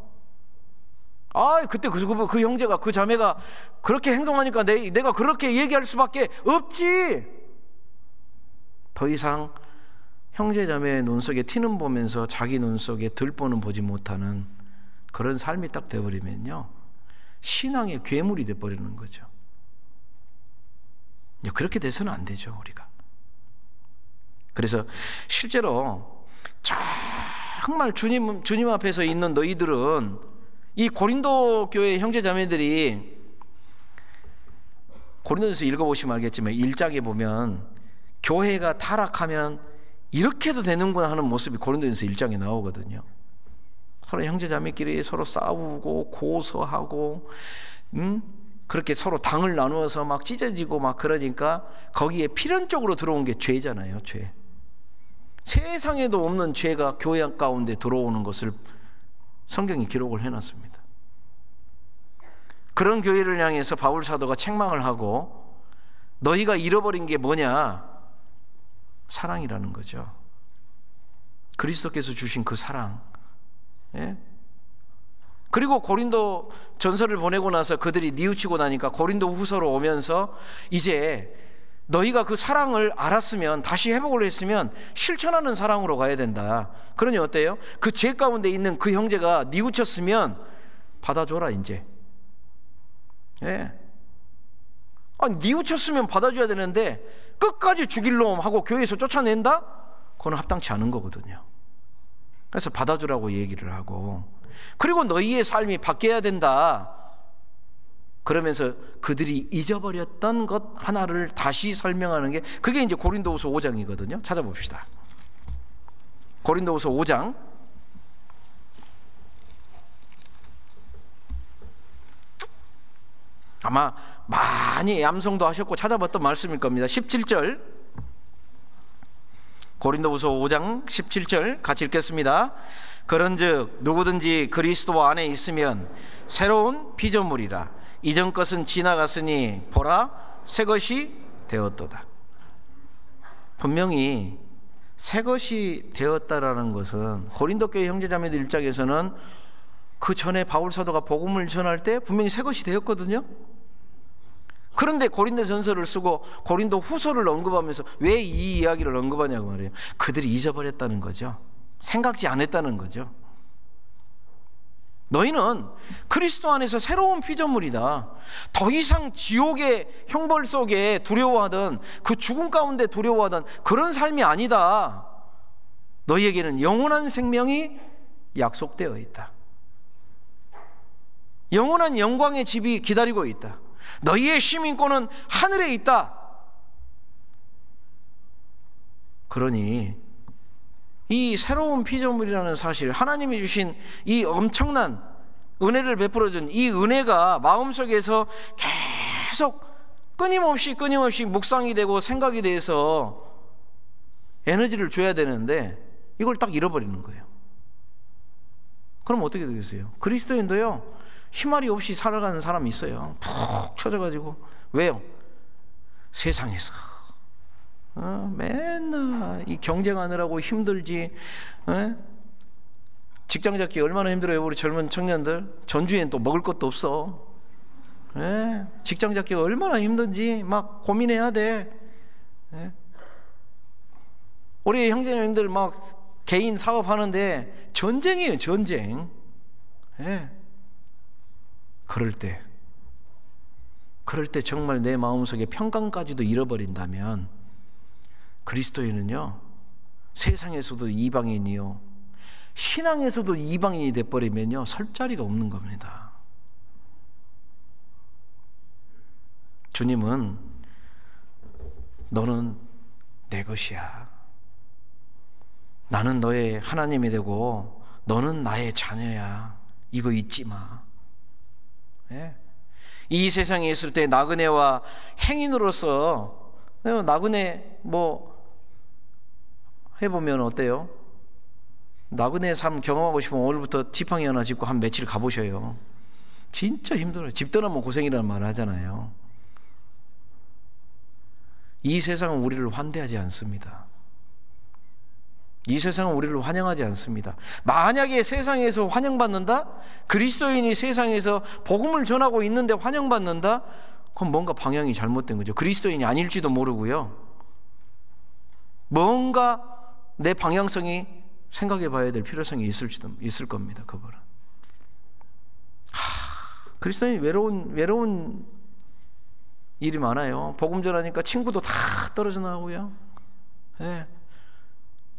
그때 그 형제가, 그 자매가 그렇게 행동하니까 내가 그렇게 얘기할 수밖에 없지. 더 이상 형제 자매의 눈 속에 티는 보면서 자기 눈 속에 들보는 보지 못하는 그런 삶이 딱 되어버리면요, 신앙의 괴물이 되어버리는 거죠. 그렇게 돼서는 안 되죠, 우리가. 그래서 실제로 정말 주님 앞에서 있는 너희들은, 이 고린도 교회 형제 자매들이, 고린도전서 읽어보시면 알겠지만 1장에 보면 교회가 타락하면 이렇게도 되는구나 하는 모습이 고린도전서 1장에 나오거든요. 서로 형제 자매끼리 서로 싸우고 고소하고, 그렇게 서로 당을 나누어서 막 찢어지고 막 그러니까 거기에 필연적으로 들어온 게 죄잖아요, 죄. 세상에도 없는 죄가 교회 가운데 들어오는 것을 성경이 기록을 해놨습니다. 그런 교회를 향해서 바울 사도가 책망을 하고, 너희가 잃어버린 게 뭐냐? 사랑이라는 거죠. 그리스도께서 주신 그 사랑. 예? 그리고 고린도 전서를 보내고 나서 그들이 뉘우치고 나니까 고린도 후서로 오면서 이제 너희가 그 사랑을 알았으면, 다시 회복을 했으면 실천하는 사랑으로 가야 된다. 그러니 어때요? 그 죄 가운데 있는 그 형제가 뉘우쳤으면 받아줘라 이제. 예. 뉘우쳤으면 받아줘야 되는데 끝까지 죽일 놈 하고 교회에서 쫓아낸다? 그건 합당치 않은 거거든요. 그래서 받아주라고 얘기를 하고, 그리고 너희의 삶이 바뀌어야 된다. 그러면서 그들이 잊어버렸던 것 하나를 다시 설명하는 게, 그게 이제 고린도후서 5장이거든요. 찾아봅시다. 고린도후서 5장 아마 많이 암송도 하셨고 찾아봤던 말씀일 겁니다. 17절, 고린도후서 5장 17절 같이 읽겠습니다. 그런즉 누구든지 그리스도 안에 있으면 새로운 피조물이라. 이전 것은 지나갔으니 보라 새 것이 되었도다. 분명히 새 것이 되었다라는 것은 고린도 교회 형제자매들 입장에서는 그 전에 바울 사도가 복음을 전할 때 분명히 새 것이 되었거든요. 그런데 고린도 전서를 쓰고 고린도 후서를 언급하면서 왜 이 이야기를 언급하냐고 말이에요. 그들이 잊어버렸다는 거죠. 생각지 않았다는 거죠. 너희는 그리스도 안에서 새로운 피조물이다. 더 이상 지옥의 형벌 속에 두려워하던, 그 죽음 가운데 두려워하던 그런 삶이 아니다. 너희에게는 영원한 생명이 약속되어 있다. 영원한 영광의 집이 기다리고 있다. 너희의 시민권은 하늘에 있다. 그러니 이 새로운 피조물이라는 사실, 하나님이 주신 이 엄청난 은혜를 베풀어 준 이 은혜가 마음속에서 계속 끊임없이 묵상이 되고 생각이 돼서 에너지를 줘야 되는데 이걸 딱 잃어버리는 거예요. 그럼 어떻게 되겠어요? 그리스도인도요, 희말이 없이 살아가는 사람이 있어요. 푹 쳐져가지고. 왜요? 세상에서 맨날 이 경쟁하느라고 힘들지. 직장 잡기 얼마나 힘들어요, 우리 젊은 청년들. 전주엔 또 먹을 것도 없어. 직장 잡기가 얼마나 힘든지 막 고민해야 돼. 우리 형제님들 막 개인 사업하는데 전쟁이에요, 전쟁. 그럴 때 정말 내 마음속에 평강까지도 잃어버린다면 그리스도인은요, 세상에서도 이방인이요, 신앙에서도 이방인이 돼버리면요, 설 자리가 없는 겁니다. 주님은 너는 내 것이야. 나는 너의 하나님이 되고 너는 나의 자녀야. 이거 잊지 마. 이 세상에 있을 때 나그네와 행인으로서, 나그네 뭐 해보면 어때요? 나그네 삶 경험하고 싶으면 오늘부터 지팡이 하나 짚고 한 며칠 가보셔요. 진짜 힘들어요. 집 떠나면 고생이라는 말을 하잖아요. 이 세상은 우리를 환대하지 않습니다. 이 세상은 우리를 환영하지 않습니다. 만약에 세상에서 환영받는다? 그리스도인이 세상에서 복음을 전하고 있는데 환영받는다? 그럼 뭔가 방향이 잘못된 거죠. 그리스도인이 아닐지도 모르고요, 뭔가 내 방향성이 생각해 봐야 될 필요성이 있을 겁니다. 그거는. 그리스도인이 외로운 일이 많아요. 복음 전하니까 친구도 다 떨어져 나오고요.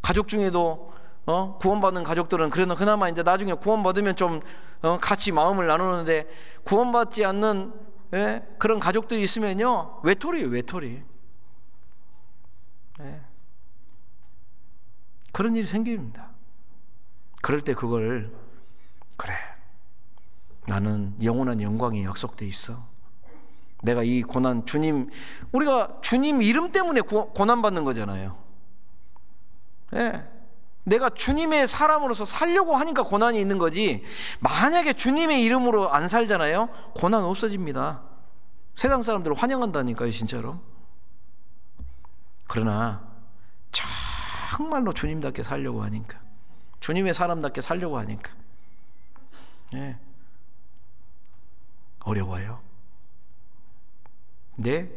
가족 중에도 구원받는 가족들은 그래도 그나마 이제 나중에 구원받으면 좀 같이 마음을 나누는데, 구원받지 않는 그런 가족들이 있으면요, 외톨이에요, 외톨이. 그런 일이 생깁니다. 그럴 때 그걸, 그래, 나는 영원한 영광이 약속돼 있어. 내가 이 고난, 우리가 주님 이름 때문에 고난받는 거잖아요. 내가 주님의 사람으로서 살려고 하니까 고난이 있는 거지, 만약에 주님의 이름으로 안 살잖아요, 고난 없어집니다. 세상 사람들을 환영한다니까요, 진짜로. 그러나 정말로 주님답게 살려고 하니까, 주님의 사람답게 살려고 하니까 어려워요. 근데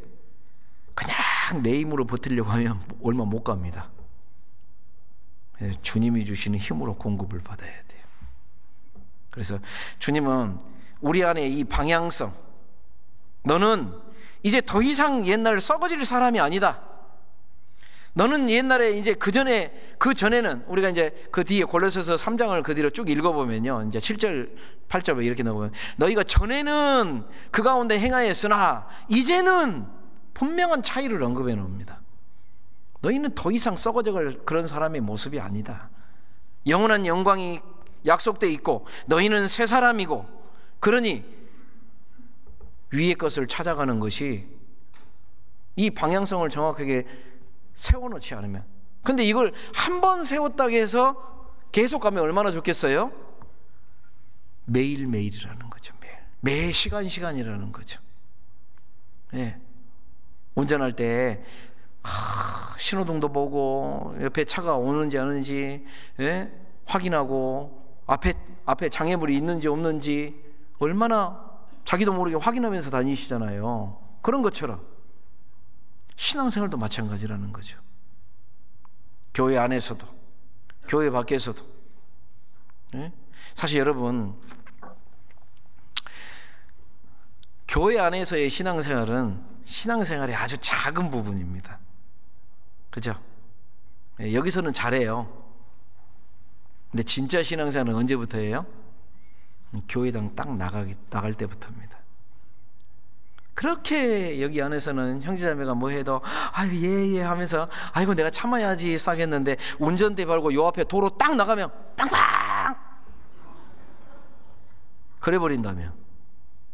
그냥 내 힘으로 버티려고 하면 얼마 못 갑니다. 주님이 주시는 힘으로 공급을 받아야 돼요. 그래서 주님은 우리 안에 이 방향성, 너는 이제 더 이상 옛날 썩어질 사람이 아니다. 너는 옛날에 이제 그 전에는 우리가 이제 그 뒤에 골로새서 3장을 그 뒤로 쭉 읽어보면요, 이제 7절 8절에 이렇게 나오면, 너희가 전에는 그 가운데 행하였으나 이제는, 분명한 차이를 언급해 놓습니다. 너희는 더 이상 썩어져갈 그런 사람의 모습이 아니다. 영원한 영광이 약속되어 있고 너희는 새 사람이고, 그러니 위의 것을 찾아가는 것이, 이 방향성을 정확하게 세워놓지 않으면. 근데 이걸 한 번 세웠다고 해서 계속 가면 얼마나 좋겠어요? 매일매일이라는 거죠. 매 시간이라는 거죠. 운전할 때 신호등도 보고 옆에 차가 오는지 안 오는지 확인하고, 앞에 장애물이 있는지 없는지 얼마나 자기도 모르게 확인하면서 다니시잖아요. 그런 것처럼 신앙생활도 마찬가지라는 거죠. 교회 안에서도 교회 밖에서도. 사실 여러분, 교회 안에서의 신앙생활은 신앙생활의 아주 작은 부분입니다. 그죠? 여기서는 잘해요. 근데 진짜 신앙생활은 언제부터예요? 교회당 딱 나갈 때부터입니다. 그렇게 여기 안에서는 형제자매가 뭐 해도 아유 예예 하면서 아이고 내가 참아야지 싸겠는데 운전대 밟고 요 앞에 도로 딱 나가면 빵빵 그래 버린다면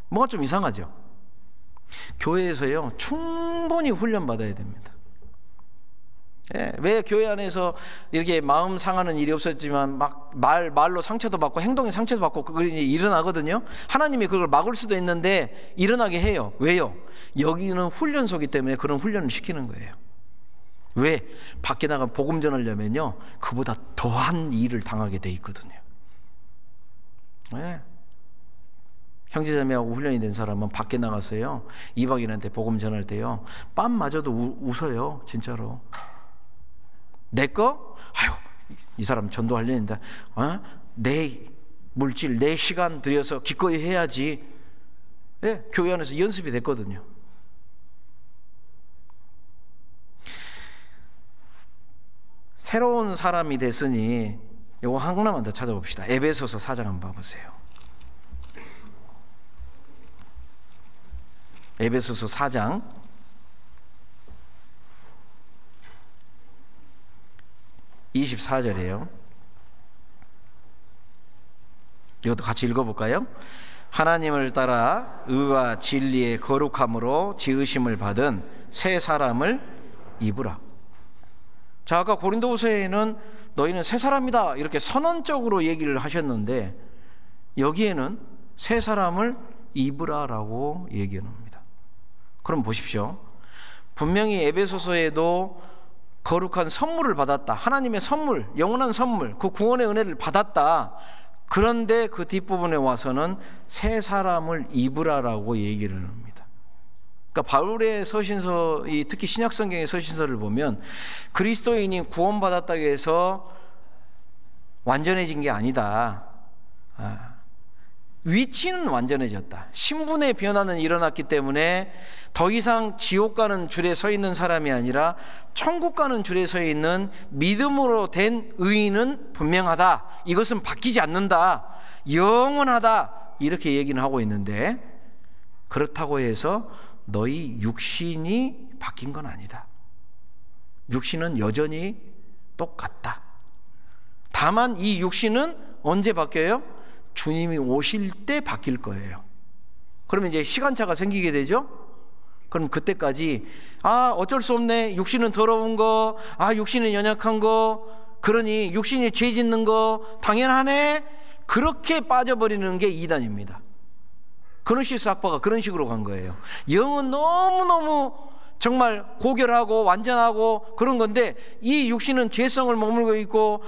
뭐가 좀 이상하죠. 교회에서요 충분히 훈련받아야 됩니다. 왜 교회 안에서 이렇게 마음 상하는 일이 없었지만 막 말로 상처도 받고 행동에 상처도 받고 그게 일어나거든요. 하나님이 그걸 막을 수도 있는데 일어나게 해요. 왜요? 여기는 훈련소이기 때문에 그런 훈련을 시키는 거예요. 왜? 밖에 나가 복음 전하려면요 그보다 더한 일을 당하게 돼 있거든요. 네. 형제자매하고 훈련이 된 사람은 밖에 나가서요 이방인한테 복음 전할 때요 빰마저도 웃어요. 진짜로. 내 거? 아유 이 사람 전도하려는데 내 물질 내 시간 들여서 기꺼이 해야지. 네, 교회 안에서 연습이 됐거든요. 새로운 사람이 됐으니 이거 한 군데만 더 찾아봅시다. 에베소서 4장 한번 봐보세요. 에베소서 4장 24절이에요. 이것도 같이 읽어볼까요? 하나님을 따라 의와 진리의 거룩함으로 지으심을 받은 새 사람을 입으라. 자, 아까 고린도후서에는 너희는 새 사람이다 이렇게 선언적으로 얘기를 하셨는데 여기에는 새 사람을 입으라라고 얘기합니다. 그럼 보십시오. 분명히 에베소서에도 거룩한 선물을 받았다. 하나님의 선물, 영원한 선물, 그 구원의 은혜를 받았다. 그런데 그 뒷부분에 와서는 새 사람을 입으라라고 얘기를 합니다. 그러니까 바울의 서신서, 특히 신약성경의 서신서를 보면 그리스도인이 구원받았다고 해서 완전해진 게 아니다. 위치는 완전해졌다. 신분의 변화는 일어났기 때문에 더 이상 지옥 가는 줄에 서 있는 사람이 아니라 천국 가는 줄에 서 있는 믿음으로 된 의인은 분명하다. 이것은 바뀌지 않는다. 영원하다. 이렇게 얘기는 하고 있는데 그렇다고 해서 너희 육신이 바뀐 건 아니다. 육신은 여전히 똑같다. 다만 이 육신은 언제 바뀌어요? 주님이 오실 때 바뀔 거예요. 그러면 이제 시간차가 생기게 되죠. 그럼 그때까지 어쩔 수 없네. 육신은 더러운 거, 육신은 연약한 거, 그러니 육신이 죄 짓는 거 당연하네. 그렇게 빠져버리는 게 이단입니다. 그노시스 학파가 그런 식으로 간 거예요. 영은 너무너무 정말 고결하고 완전하고 그런 건데 이 육신은 죄성을 머물고 있고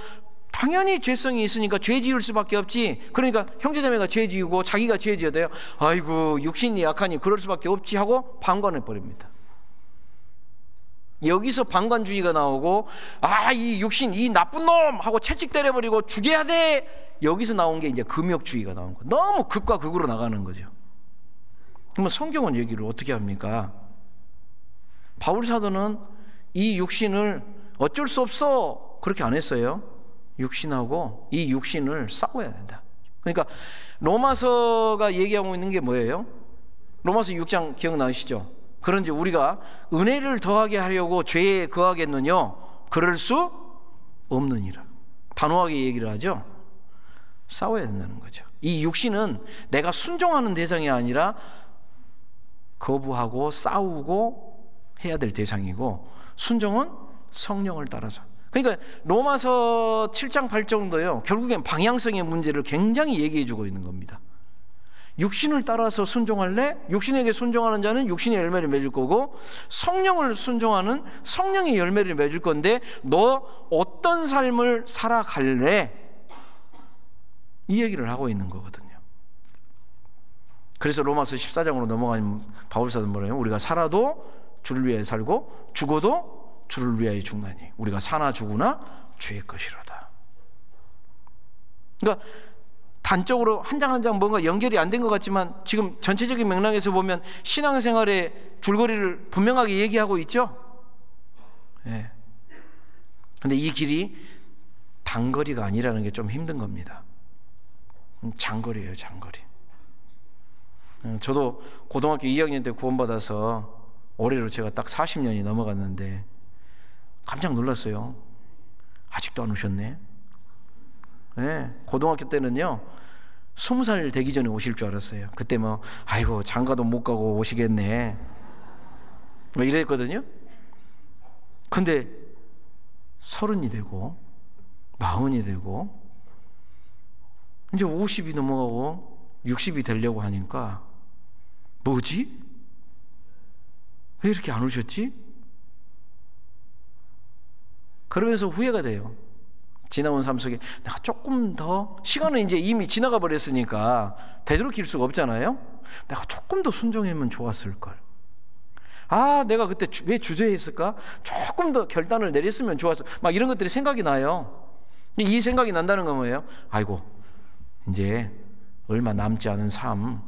당연히 죄성이 있으니까 죄 지을 수밖에 없지. 그러니까 형제자매가 죄 지우고 자기가 죄 지어도요 아이고 육신이 약하니 그럴 수밖에 없지 하고 방관해 버립니다. 여기서 방관주의가 나오고 이 육신 이 나쁜 놈 하고 채찍 때려버리고 죽여야 돼. 여기서 나온 게 이제 금욕주의가 나온 거예요. 너무 극과 극으로 나가는 거죠. 그러면 성경은 얘기를 어떻게 합니까? 바울 사도는 이 육신을 어쩔 수 없어 그렇게 안 했어요. 육신하고 이 육신을 싸워야 된다. 그러니까 로마서가 얘기하고 있는 게 뭐예요? 로마서 6장 기억나시죠? 그런지 우리가 은혜를 더하게 하려고 죄에 거하겠느냐? 그럴 수 없느니라. 단호하게 얘기를 하죠. 싸워야 된다는 거죠. 이 육신은 내가 순종하는 대상이 아니라 거부하고 싸우고 해야 될 대상이고 순종은 성령을 따라서. 그러니까 로마서 7장 8장도요 결국엔 방향성의 문제를 굉장히 얘기해 주고 있는 겁니다. 육신을 따라서 순종할래? 육신에게 순종하는 자는 육신의 열매를 맺을 거고 성령을 순종하는 성령의 열매를 맺을 건데 너 어떤 삶을 살아갈래? 이 얘기를 하고 있는 거거든요. 그래서 로마서 14장으로 넘어가면 바울사도는 뭐래요? 우리가 살아도 주를 위하여 살고 죽어도 주를 위하여 죽나니 우리가 사나 죽으나 주의 것이로다. 그러니까 단적으로 한 장 한 장 뭔가 연결이 안 된 것 같지만 지금 전체적인 맥락에서 보면 신앙생활의 줄거리를 분명하게 얘기하고 있죠. 예. 근데 이 길이 단거리가 아니라는 게 좀 힘든 겁니다. 장거리예요, 장거리. 저도 고등학교 2학년 때 구원받아서 올해로 제가 딱 40년이 넘어갔는데 깜짝 놀랐어요. 아직도 안 오셨네. 네, 고등학교 때는요 20살 되기 전에 오실 줄 알았어요. 그때 뭐 아이고 장가도 못 가고 오시겠네 뭐 이랬거든요. 근데 30이 되고 40이 되고 이제 50이 넘어가고 60이 되려고 하니까 뭐지? 왜 이렇게 안 오셨지? 그러면서 후회가 돼요. 지나온 삶 속에 내가 조금 더, 시간은 이제 이미 지나가 버렸으니까 되돌이킬 수가 없잖아요. 내가 조금 더 순종하면 좋았을걸. 아, 내가 그때 왜 주저했을까? 조금 더 결단을 내렸으면 좋았을, 막 이런 것들이 생각이 나요. 이 생각이 난다는 건 뭐예요? 아이고, 이제 얼마 남지 않은 삶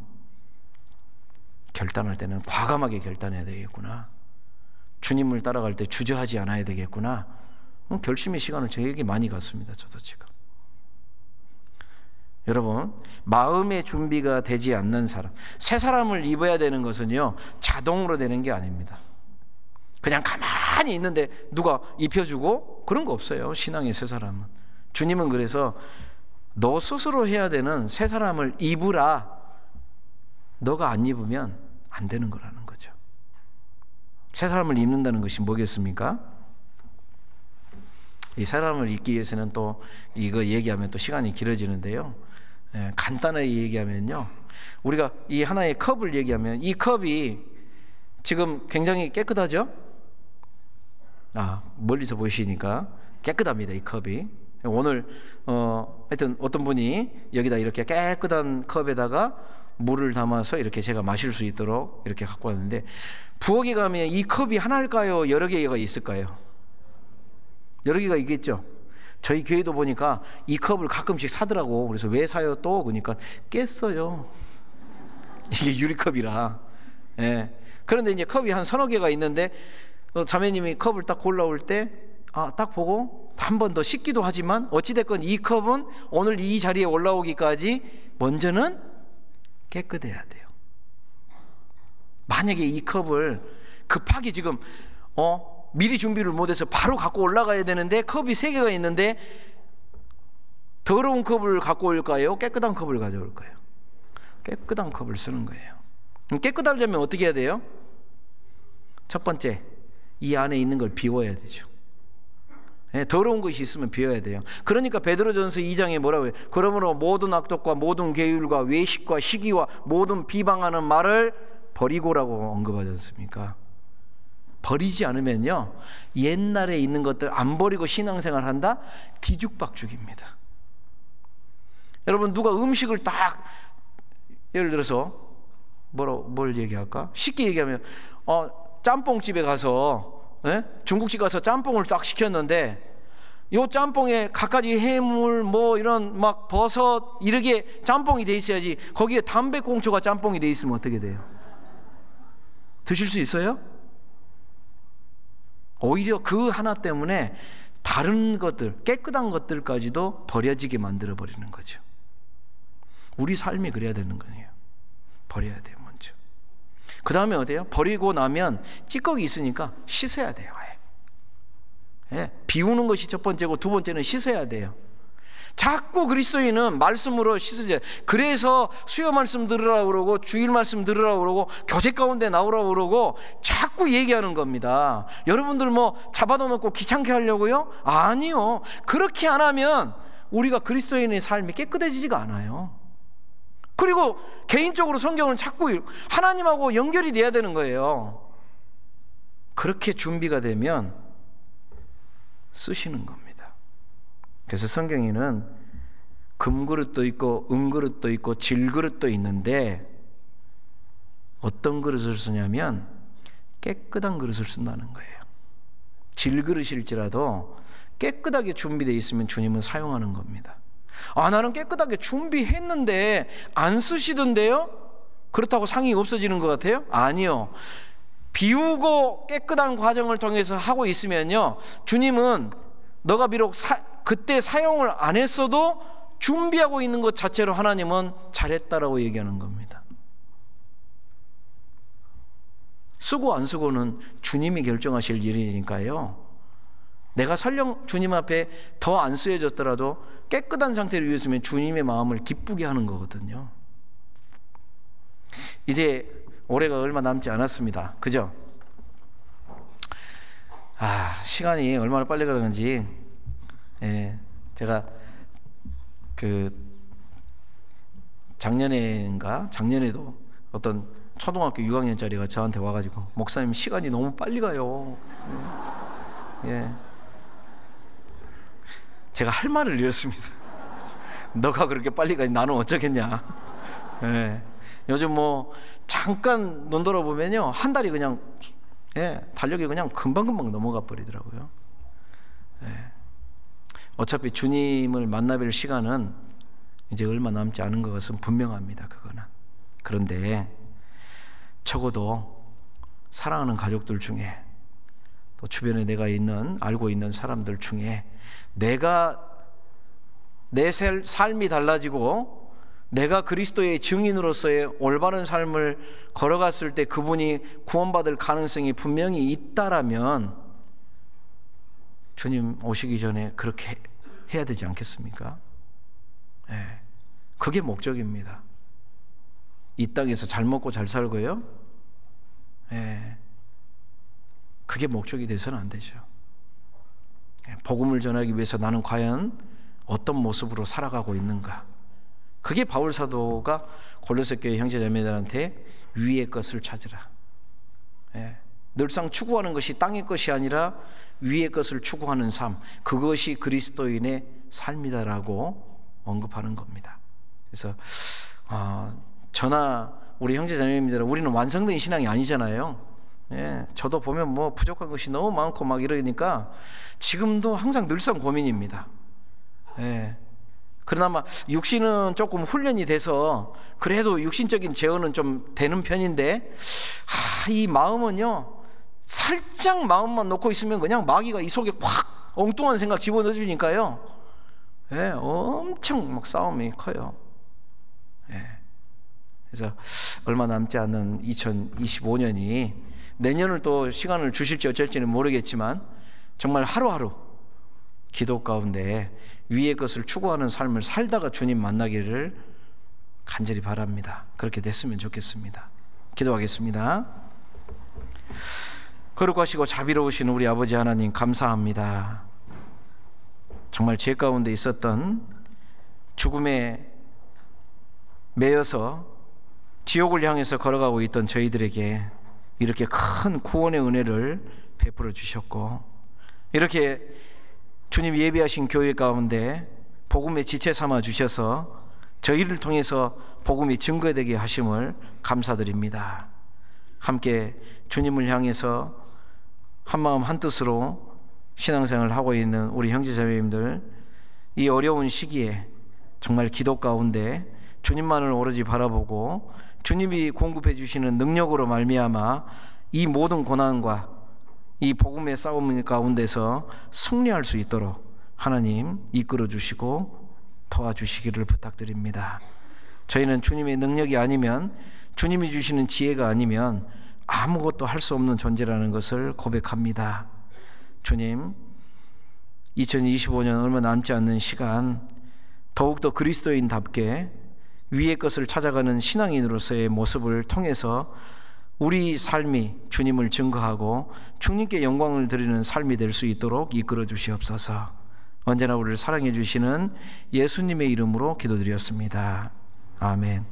결단할 때는 과감하게 결단해야 되겠구나. 주님을 따라갈 때 주저하지 않아야 되겠구나. 결심의 시간을 저에게 많이 갔습니다. 저도 지금. 여러분, 마음의 준비가 되지 않는 사람, 새 사람을 입어야 되는 것은요 자동으로 되는 게 아닙니다. 그냥 가만히 있는데 누가 입혀주고 그런 거 없어요. 신앙의 새 사람은. 주님은 그래서 너 스스로 해야 되는 새 사람을 입으라. 너가 안 입으면 안 되는 거라는 거죠. 새 사람을 입는다는 것이 뭐겠습니까? 이 사람을 입기 위해서는 또 이거 얘기하면 또 시간이 길어지는데요. 간단하게 얘기하면요, 우리가 이 하나의 컵을 얘기하면 이 컵이 지금 굉장히 깨끗하죠? 멀리서 보시니까 깨끗합니다. 이 컵이. 오늘 하여튼 어떤 분이 여기다 이렇게 깨끗한 컵에다가 물을 담아서 이렇게 제가 마실 수 있도록 이렇게 갖고 왔는데, 부엌에 가면 이 컵이 하나일까요? 여러 개가 있을까요? 여러 개가 있겠죠. 저희 교회도 보니까 이 컵을 가끔씩 사더라고. 그래서 왜 사요 또? 그러니까 깼어요. 이게 유리컵이라. 예. 그런데 이제 컵이 한 서너 개가 있는데 자매님이 컵을 딱 골라올 때 딱 보고 한 번 더 씻기도 하지만 어찌됐건 이 컵은 오늘 이 자리에 올라오기까지 먼저는 깨끗해야 돼요. 만약에 이 컵을 급하게 지금 미리 준비를 못해서 바로 갖고 올라가야 되는데 컵이 3개가 있는데 더러운 컵을 갖고 올까요? 깨끗한 컵을 가져올까요? 깨끗한 컵을 쓰는 거예요. 그럼 깨끗하려면 어떻게 해야 돼요? 첫 번째, 이 안에 있는 걸 비워야 되죠. 더러운 것이 있으면 비워야 돼요. 그러니까 베드로전서 2장에 뭐라고 해요? 그러므로 모든 악독과 모든 계율과 외식과 시기와 모든 비방하는 말을 버리고라고 언급하지 않습니까? 버리지 않으면요 옛날에 있는 것들 안 버리고 신앙생활 한다? 뒤죽박죽입니다. 여러분, 누가 음식을 딱 예를 들어서 뭘 얘기할까? 쉽게 얘기하면 짬뽕집에 가서 중국집 가서 짬뽕을 딱 시켰는데 요 짬뽕에 갖가지 해물 뭐 이런 막 버섯 이렇게 짬뽕이 돼 있어야지, 거기에 담배꽁초가 짬뽕이 돼 있으면 어떻게 돼요? 드실 수 있어요? 오히려 그 하나 때문에 다른 것들, 깨끗한 것들까지도 버려지게 만들어 버리는 거죠. 우리 삶이 그래야 되는 거예요. 버려야 돼요, 먼저. 그 다음에 어때요? 버리고 나면 찌꺼기 있으니까 씻어야 돼요. 비우는 것이 첫 번째고, 두 번째는 씻어야 돼요. 자꾸 그리스도인은 말씀으로 씻어져요. 그래서 수요 말씀 들으라고 그러고 주일 말씀 들으라고 그러고 교제 가운데 나오라고 그러고 자꾸 얘기하는 겁니다. 여러분들 뭐 잡아다 놓고 귀찮게 하려고요? 아니요. 그렇게 안 하면 우리가 그리스도인의 삶이 깨끗해지지가 않아요. 그리고 개인적으로 성경을 자꾸 하나님하고 연결이 돼야 되는 거예요. 그렇게 준비가 되면 쓰시는 겁니다. 그래서 성경에는 금그릇도 있고 은그릇도 있고 질그릇도 있는데 어떤 그릇을 쓰냐면 깨끗한 그릇을 쓴다는 거예요. 질그릇일지라도 깨끗하게 준비되어 있으면 주님은 사용하는 겁니다. 나는 깨끗하게 준비했는데 안 쓰시던데요? 그렇다고 상이 없어지는 것 같아요? 아니요. 비우고 깨끗한 과정을 통해서 하고 있으면요, 주님은 너가 비록 그때 사용을 안 했어도 준비하고 있는 것 자체로 하나님은 잘했다라고 얘기하는 겁니다. 쓰고 안 쓰고는 주님이 결정하실 일이니까요, 내가 설령 주님 앞에 더 안 쓰여졌더라도 깨끗한 상태로 이루어지면 주님의 마음을 기쁘게 하는 거거든요. 이제 올해가 얼마 남지 않았습니다. 그죠? 시간이 얼마나 빨리 가는지, 제가 작년에도 어떤 초등학교 6학년짜리가 저한테 와가지고, 목사님 시간이 너무 빨리 가요. 제가 할 말을 잃었습니다. 너가 그렇게 빨리 가니 나는 어쩌겠냐. 요즘 뭐 잠깐 눈 돌아보면요, 한 달이 그냥 달력이 그냥 금방금방 넘어가 버리더라고요. 어차피 주님을 만나뵐 시간은 이제 얼마 남지 않은 것은 분명합니다. 그거는. 그런데 적어도 사랑하는 가족들 중에, 또 주변에 내가 알고 있는 사람들 중에 내 삶이 달라지고 내가 그리스도의 증인으로서의 올바른 삶을 걸어갔을 때 그분이 구원받을 가능성이 분명히 있다라면 주님 오시기 전에 그렇게 해야 되지 않겠습니까? 그게 목적입니다. 이 땅에서 잘 먹고 잘 살고요, 그게 목적이 돼서는 안 되죠. 복음을 전하기 위해서 나는 과연 어떤 모습으로 살아가고 있는가? 그게 바울 사도가 골로새 교회 형제자매들한테 위의 것을 찾으라. 늘상 추구하는 것이 땅의 것이 아니라 위의 것을 추구하는 삶, 그것이 그리스도인의 삶이다라고 언급하는 겁니다. 그래서 저나 우리 형제자매님들, 우리는 완성된 신앙이 아니잖아요. 저도 보면 뭐 부족한 것이 너무 많고 막 이러니까 지금도 항상 늘상 고민입니다. 그나마 육신은 조금 훈련이 돼서 그래도 육신적인 제어는 좀 되는 편인데, 이 마음은요, 살짝 마음만 놓고 있으면 그냥 마귀가 이 속에 확 엉뚱한 생각 집어넣어 주니까요, 엄청 막 싸움이 커요. 그래서 얼마 남지 않은 2025년이, 내년을 또 시간을 주실지 어쩔지는 모르겠지만 정말 하루하루 기도 가운데 위의 것을 추구하는 삶을 살다가 주님 만나기를 간절히 바랍니다. 그렇게 됐으면 좋겠습니다. 기도하겠습니다. 거룩하시고 자비로우신 우리 아버지 하나님, 감사합니다. 정말 죄 가운데 있었던, 죽음에 매여서 지옥을 향해서 걸어가고 있던 저희들에게 이렇게 큰 구원의 은혜를 베풀어 주셨고, 이렇게 주님 예비하신 교회 가운데 복음의 지체 삼아 주셔서 저희를 통해서 복음이 증거되게 하심을 감사드립니다. 함께 주님을 향해서 한마음 한뜻으로 신앙생활을 하고 있는 우리 형제자매님들, 이 어려운 시기에 정말 기도 가운데 주님만을 오로지 바라보고 주님이 공급해 주시는 능력으로 말미암아 이 모든 고난과 이 복음의 싸움 가운데서 승리할 수 있도록 하나님 이끌어 주시고 도와주시기를 부탁드립니다. 저희는 주님의 능력이 아니면, 주님이 주시는 지혜가 아니면 아무것도 할 수 없는 존재라는 것을 고백합니다. 주님, 2025년 얼마 남지 않는 시간, 더욱더 그리스도인답게 위의 것을 찾아가는 신앙인으로서의 모습을 통해서 우리 삶이 주님을 증거하고 주님께 영광을 드리는 삶이 될 수 있도록 이끌어 주시옵소서. 언제나 우리를 사랑해 주시는 예수님의 이름으로 기도드렸습니다. 아멘.